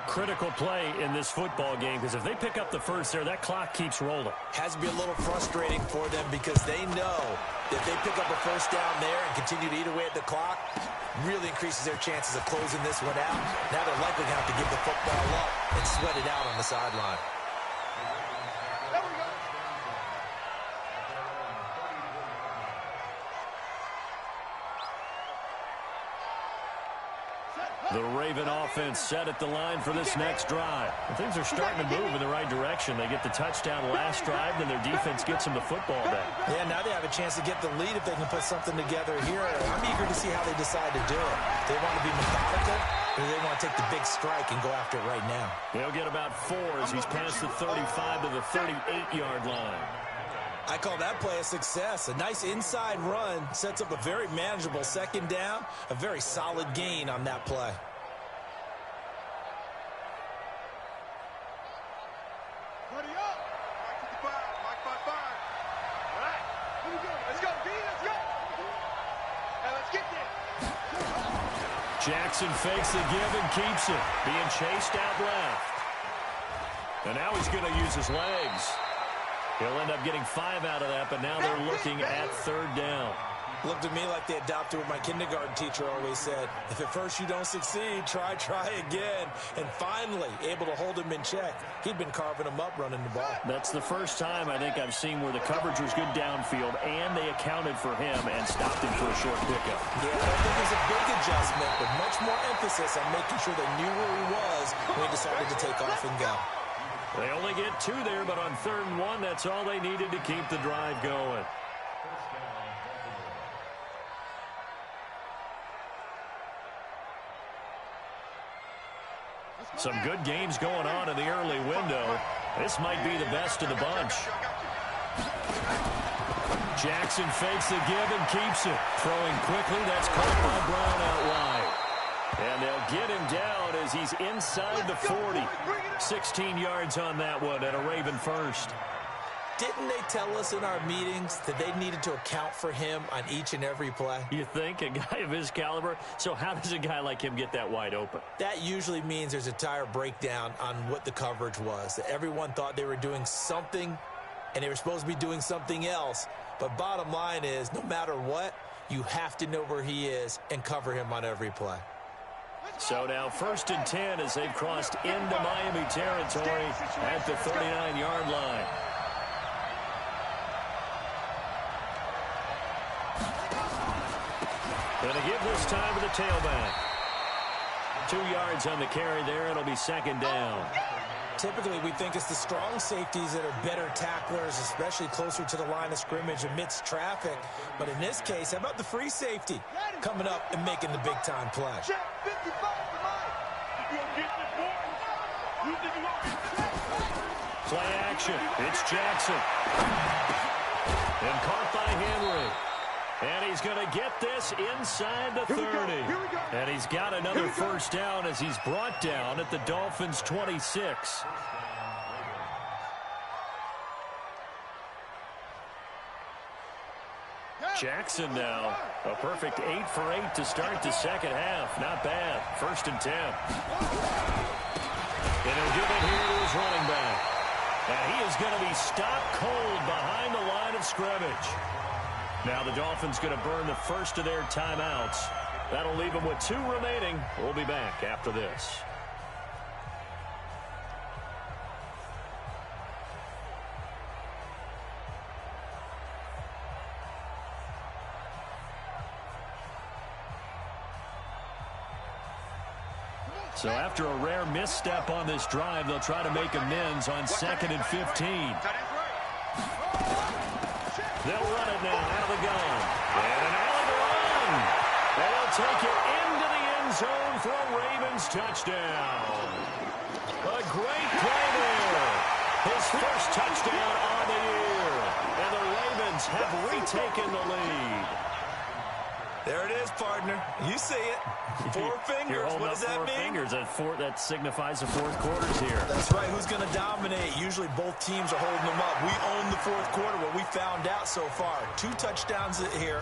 Critical play in this football game, because if they pick up the first there, that clock keeps rolling. Has to be a little frustrating for them because they know that they pick up a first down there and continue to eat away at the clock, really increases their chances of closing this one out. Now they're likely going to have to give the football up and sweat it out on the sideline. The Raven offense set at the line for this next drive. And things are starting to move in the right direction. They get the touchdown last drive, then their defense gets them the football back. Yeah, now they have a chance to get the lead if they can put something together here. I'm eager to see how they decide to do it. They want to be methodical, or they want to take the big strike and go after it right now. He'll get about 4 as he's past the 35 to the 38-yard line. I call that play a success. A nice inside run sets up a very manageable 2nd down, a very solid gain on that play. Buddy up. Mike 55, Mike 55. All right, here we go. Let's go, D, let's go. Now let's get there. Jackson fakes the give and keeps it, being chased out left. And now he's going to use his legs. He'll end up getting 5 out of that, but now they're looking at 3rd down. Looked to me like they adopted what my kindergarten teacher always said. If at first you don't succeed, try again. And finally, able to hold him in check. He'd been carving him up running the ball. That's the first time I think I've seen where the coverage was good downfield, and they accounted for him and stopped him for a short pickup. Yeah, I don't think it was a big adjustment, but much more emphasis on making sure they knew where he was when he decided to take off and go. They only get 2 there, but on 3rd and 1, that's all they needed to keep the drive going. Some good games going on in the early window. This might be the best of the bunch. Jackson fakes the give and keeps it. Throwing quickly, that's caught by Brown out wide. And they'll get him down as he's inside the 40. 16 yards on that one and a Raven first. Didn't they tell us in our meetings that they needed to account for him on each and every play? You think? A guy of his caliber? So how does a guy like him get that wide open? That usually means there's a tire breakdown on what the coverage was. That everyone thought they were doing something, and they were supposed to be doing something else. But bottom line is, no matter what, you have to know where he is and cover him on every play. So now 1st and 10 as they've crossed into Miami territory at the 39-yard line. Going to give this time to the tailback. 2 yards on the carry there. It'll be 2nd down. Typically, we think it's the strong safeties that are better tacklers, especially closer to the line of scrimmage amidst traffic. But in this case, how about the free safety coming up and making the big-time play? Play action. It's Jackson. And caught by Henry. And he's going to get this inside the 30. And he's got another 1st down as he's brought down at the Dolphins' 26. Jackson now, a perfect 8 for 8 to start the 2nd half. Not bad. 1st and 10. And he'll give it here to his running back. And he is going to be stopped cold behind the line of scrimmage. Now the Dolphins going to burn the first of their timeouts. That'll leave them with 2 remaining. We'll be back after this. So after a rare misstep on this drive, they'll try to make amends on 2nd and 15. They'll run it now out of the gun. And an alley run. And they'll take it into the end zone for a Ravens touchdown. A great play there. His first touchdown on the year. And the Ravens have retaken the lead. There it is, partner. You see it. 4 fingers. What does that mean? 4 fingers. That signifies the 4th quarter's here. That's right. Who's going to dominate? Usually both teams are holding them up. We own the 4th quarter, what we found out so far. 2 touchdowns here,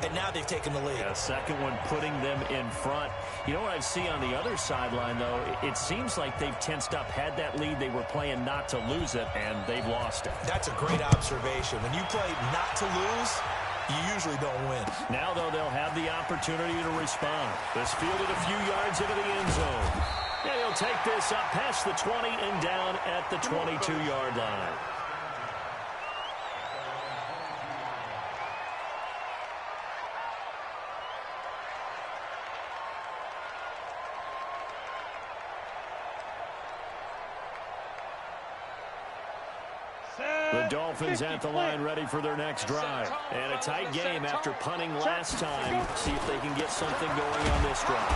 and now they've taken the lead. Yeah, second one putting them in front. You know what I see on the other sideline, though? It seems like they've tensed up. Had that lead, they were playing not to lose it, and they've lost it. That's a great observation. When you play not to lose, you usually don't win. Now, though, they'll have the opportunity to respond. This fielded a few yards into the end zone. And he'll take this up past the 20 and down at the 22-yard line. The Dolphins at the line ready for their next drive. And a tight game after punting last time. See if they can get something going on this drive.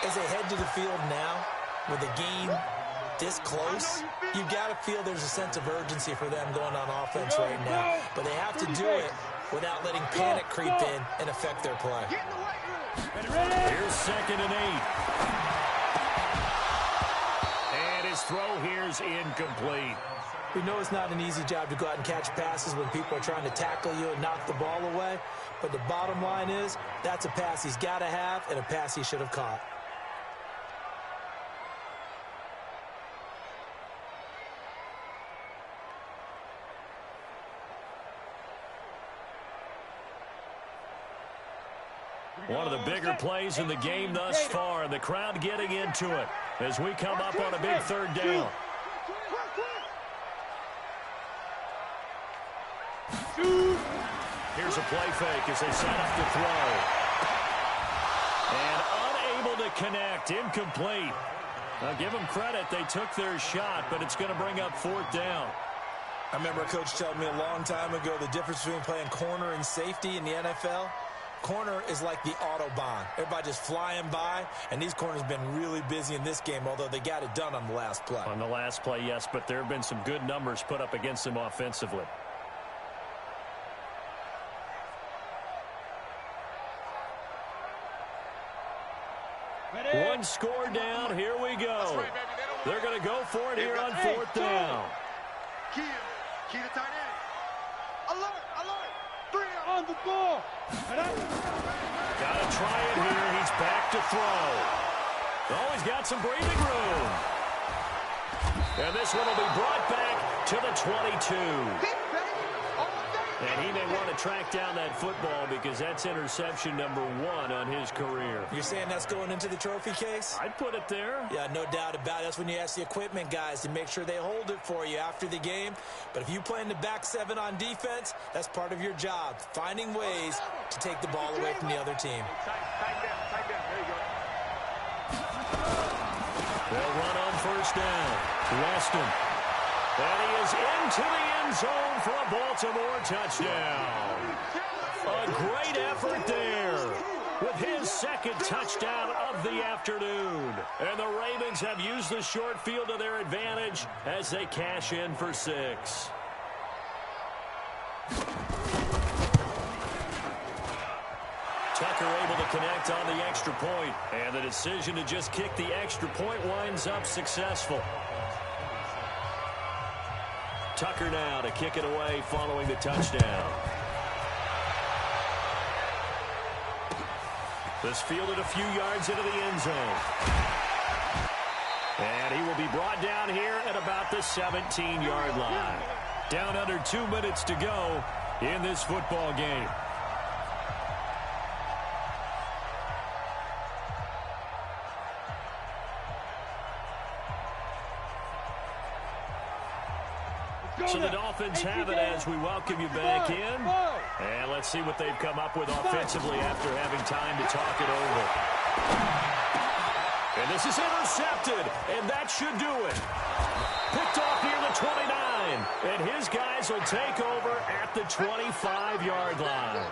As they head to the field now, with the game this close, you've got to feel there's a sense of urgency for them going on offense right now. But they have to do it without letting panic creep in and affect their play. Here's 2nd and 8. And his throw here's incomplete. We know it's not an easy job to go out and catch passes when people are trying to tackle you and knock the ball away. But the bottom line is, that's a pass he's got to have and a pass he should have caught. One of the bigger plays in the game thus far, and the crowd getting into it as we come up on a big 3rd down. Here's a play fake as they set up the throw. And unable to connect, incomplete. Now give them credit, they took their shot, but it's going to bring up 4th down. I remember a coach telling me a long time ago the difference between playing corner and safety in the NFL. Corner is like the Autobahn. Everybody just flying by, and these corners have been really busy in this game, although they got it done on the last play. On the last play, yes, but there have been some good numbers put up against them offensively. One score down. Here we go. They're going to go for it here on 4th down. Key to tight end. Alert, alert. 3 On the ball. Got to try it here. He's back to throw. Oh, he's got some breathing room. And this one will be brought back to the 22. And he may want to track down that football because that's interception number 1 on his career. You're saying that's going into the trophy case? I'd put it there. Yeah, no doubt about it. That's when you ask the equipment guys to make sure they hold it for you after the game. But if you play in the back 7 on defense, that's part of your job, finding ways to take the ball away from the other team. Tight down. There you go. They'll run on first down. Weston. And he is into the end zone for a Baltimore touchdown. A great effort there with his second touchdown of the afternoon. And the Ravens have used the short field to their advantage as they cash in for 6. Tucker able to connect on the extra point, and the decision to just kick the extra point winds up successful. Tucker now to kick it away following the touchdown. This fielded a few yards into the end zone. And he will be brought down here at about the 17-yard line. Down under 2 minutes to go in this football game. So the Dolphins have it as we welcome you back in. And let's see what they've come up with offensively after having time to talk it over. And this is intercepted, and that should do it. Picked off near the 29, and his guys will take over at the 25-yard line.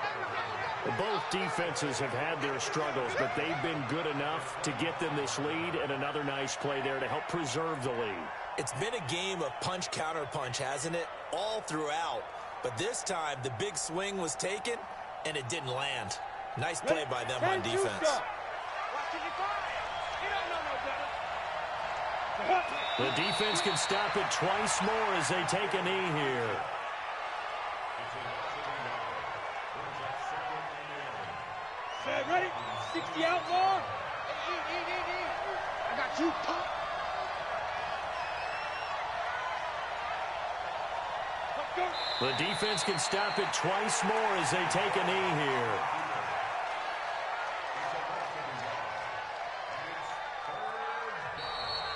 Both defenses have had their struggles, but they've been good enough to get them this lead, and another nice play there to help preserve the lead. It's been a game of punch-counter-punch, hasn't it? All throughout. But this time, the big swing was taken, and it didn't land. Nice play by them on defense. The defense can stop it twice more as they take a knee here. Ready? 60 outlaw. I got you, pop. The defense can stop it twice more as they take a knee here.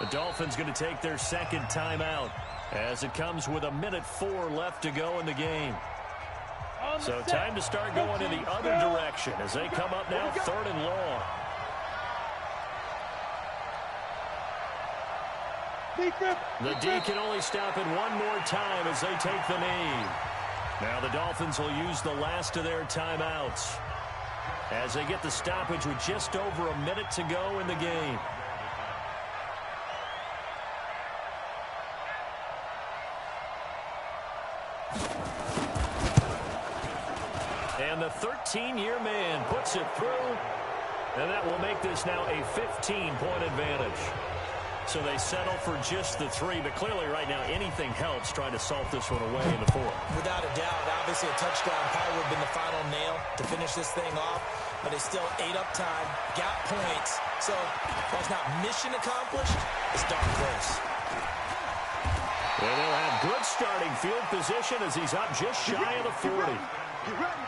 The Dolphins going to take their second timeout as it comes with 1:04 left to go in the game. So time to start going in the other direction as they come up now 3rd and long. The D can only stop it one more time as they take the knee. Now the Dolphins will use the last of their timeouts as they get the stoppage with just over a minute to go in the game. And the 13-year man puts it through, and that will make this now a 15-point advantage. So they settle for just the 3, but clearly right now anything helps trying to salt this one away in the 4th. Without a doubt, obviously a touchdown probably would have been the final nail to finish this thing off, but they still ate up time, got points. So while it's not mission accomplished, it's darn close. And they'll have good starting field position as he's up just shy of the 40. Get ready.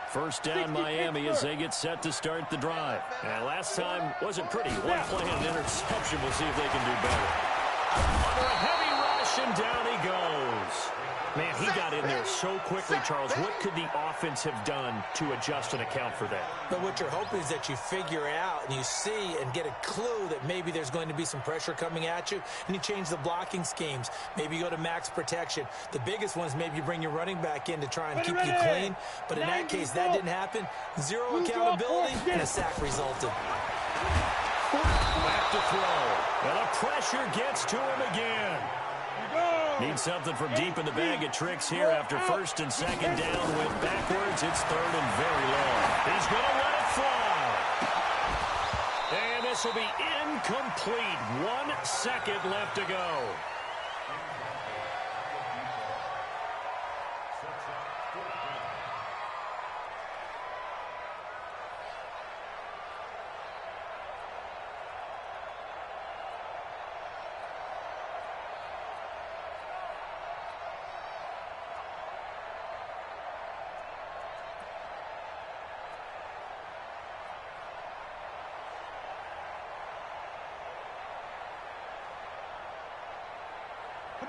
First down Miami as they get set to start the drive. And last time wasn't pretty. One play and an interception. We'll see if they can do better. Under a heavy rush, and down he goes. Man, he got in there so quickly, Charles. What could the offense have done to adjust and account for that? But what you're hoping is that you figure out and you see and get a clue that maybe there's going to be some pressure coming at you, and you change the blocking schemes. Maybe you go to max protection. The biggest one is maybe you bring your running back in to try and keep you clean. But in that case, that didn't happen. Zero accountability, and a sack resulted. Back to throw. And the pressure gets to him again. Need something from deep in the bag of tricks here after 1st and 2nd down. Went backwards. It's 3rd and very long. He's going to let it fly. And this will be incomplete. 1 second left to go.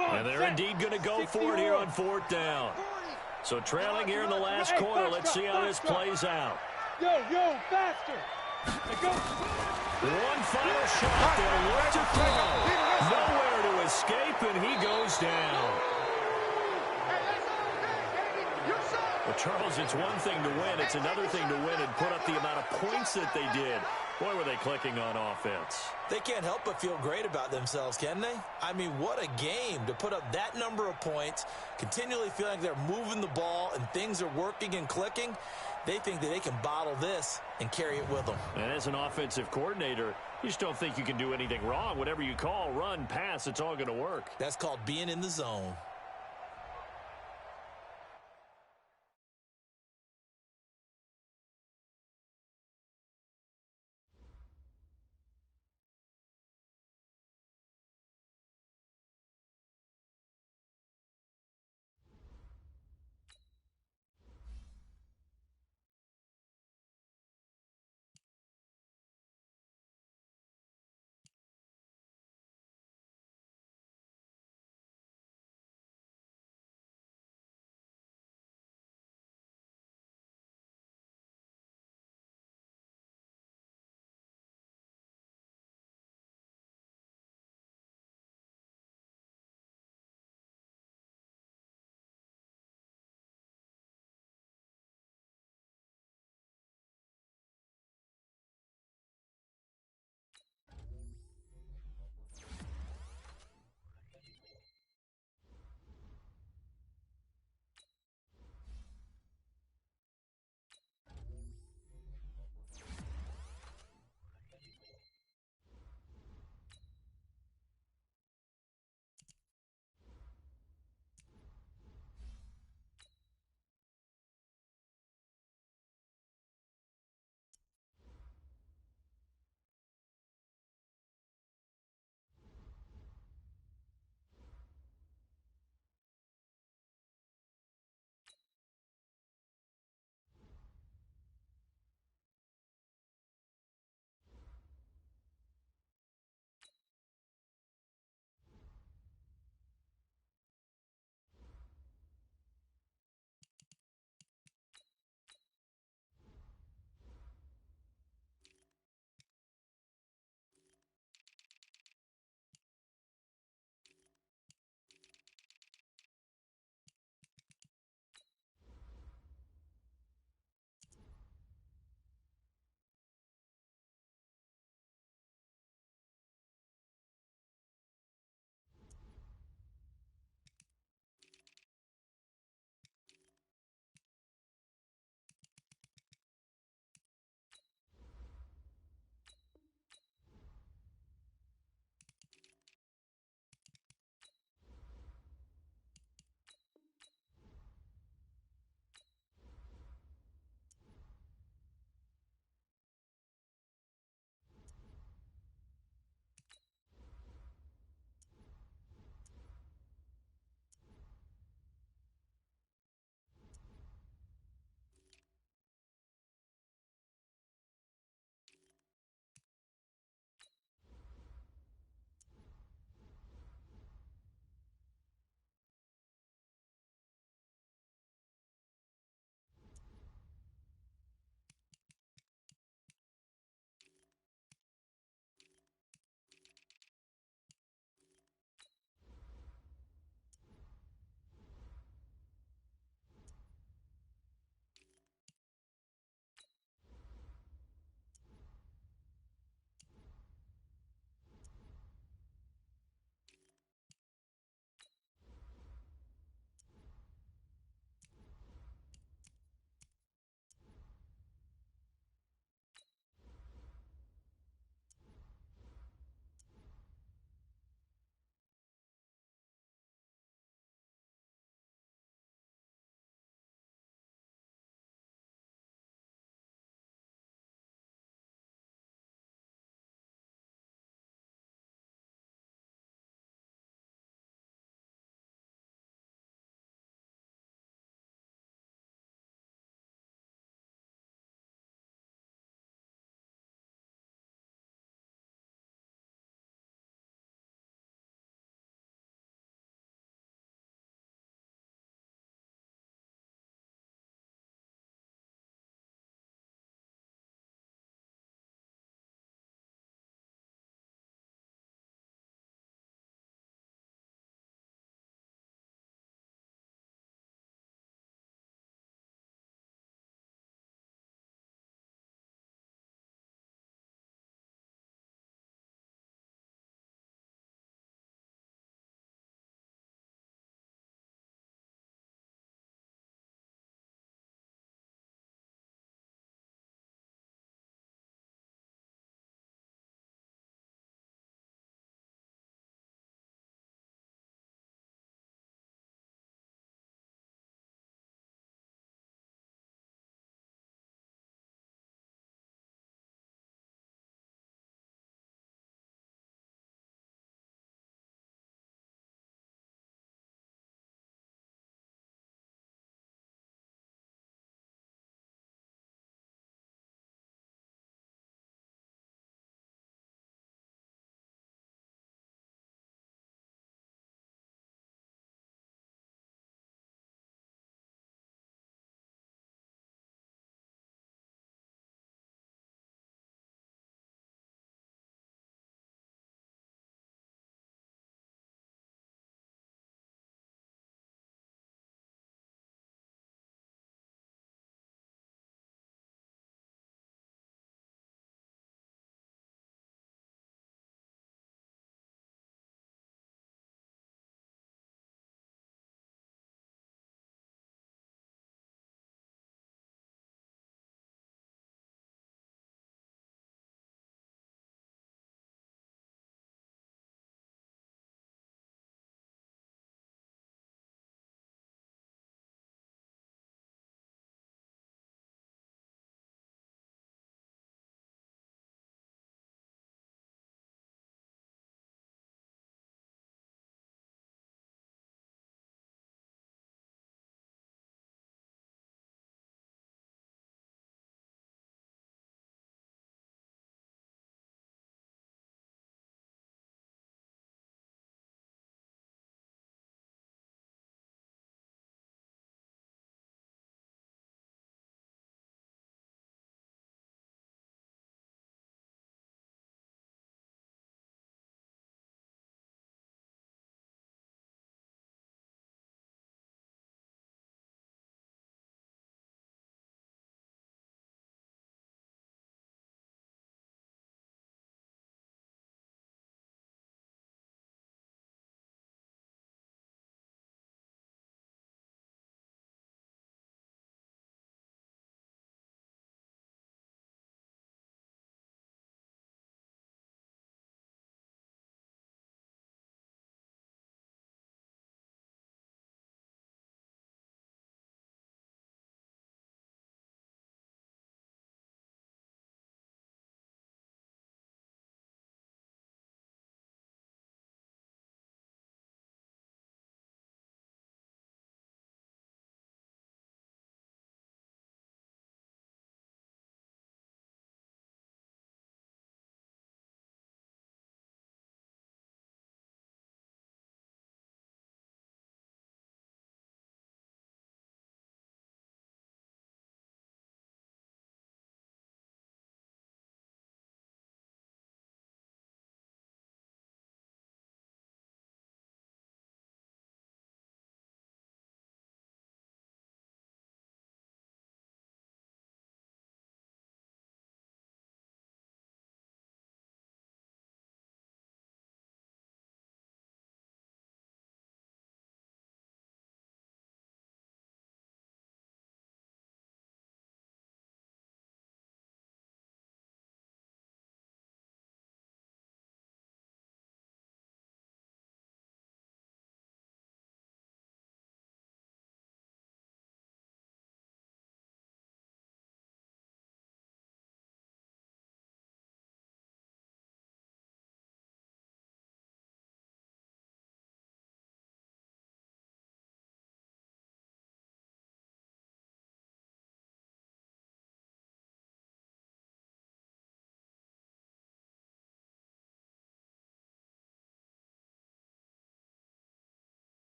And they're indeed going to go for it here on 4th down. So trailing here in the last quarter. Let's see how this plays out. Yo, faster. One final shot. They'll look to throw. Nowhere to escape, and he goes down. Well, Charles, it's one thing to win. It's another thing to win and put up the amount of points that they did. Boy, were they clicking on offense. They can't help but feel great about themselves, can they? I mean, what a game to put up that number of points, continually feeling like they're moving the ball and things are working and clicking. They think that they can bottle this and carry it with them. And as an offensive coordinator, you just don't think you can do anything wrong. Whatever you call, run, pass, it's all going to work. That's called being in the zone.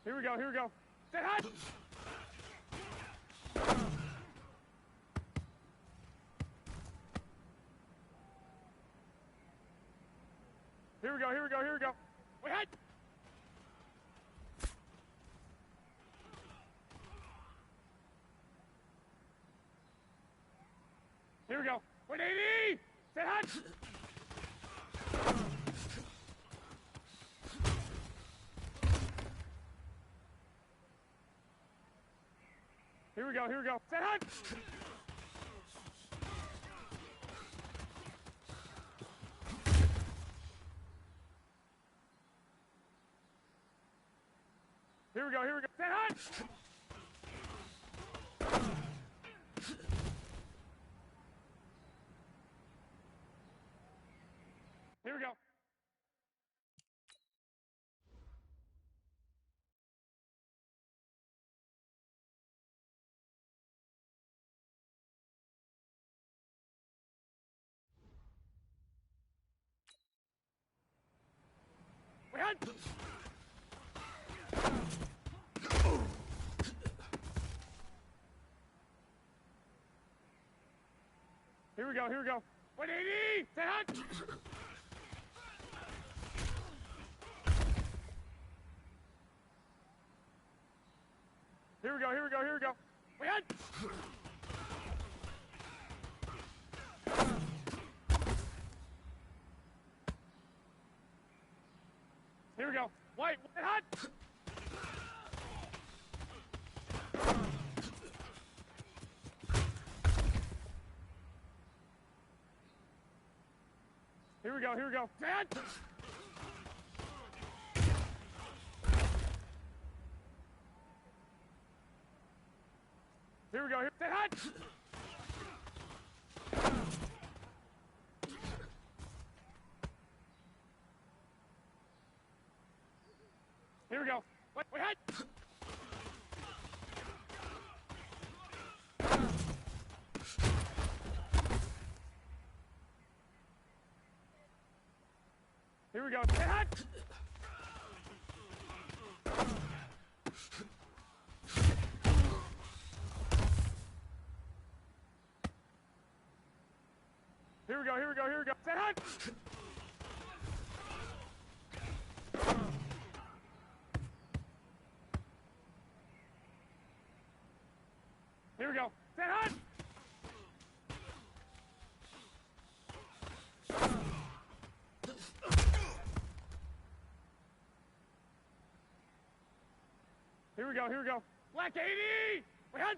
Here we go, here we go. Set hot! Here we go, here we go, here we go. Wait, hot! Here we go. 180! Set hot! Here we go, here we go. Set hot! Here we go, here we go. Set hot! Here we go. Wait, hot! Here we go, here we go. 180! Set hot! Here we go, here we go, here we go. Wait, hot! Here we go. White, hot! Here we go, here we go. Set! Here we go, here, set hot! Here we go. Wait, hot! Here we go. Set hot! Here we go, here we go, here we go. Set hot! Here we go. Set hot! Here we go, here we go. Black 80! Wait, hot!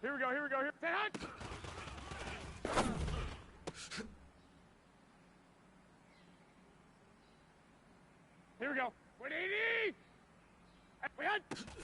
Here we go, here we go, here. Set hot! Here we go. 180! Wait, hot!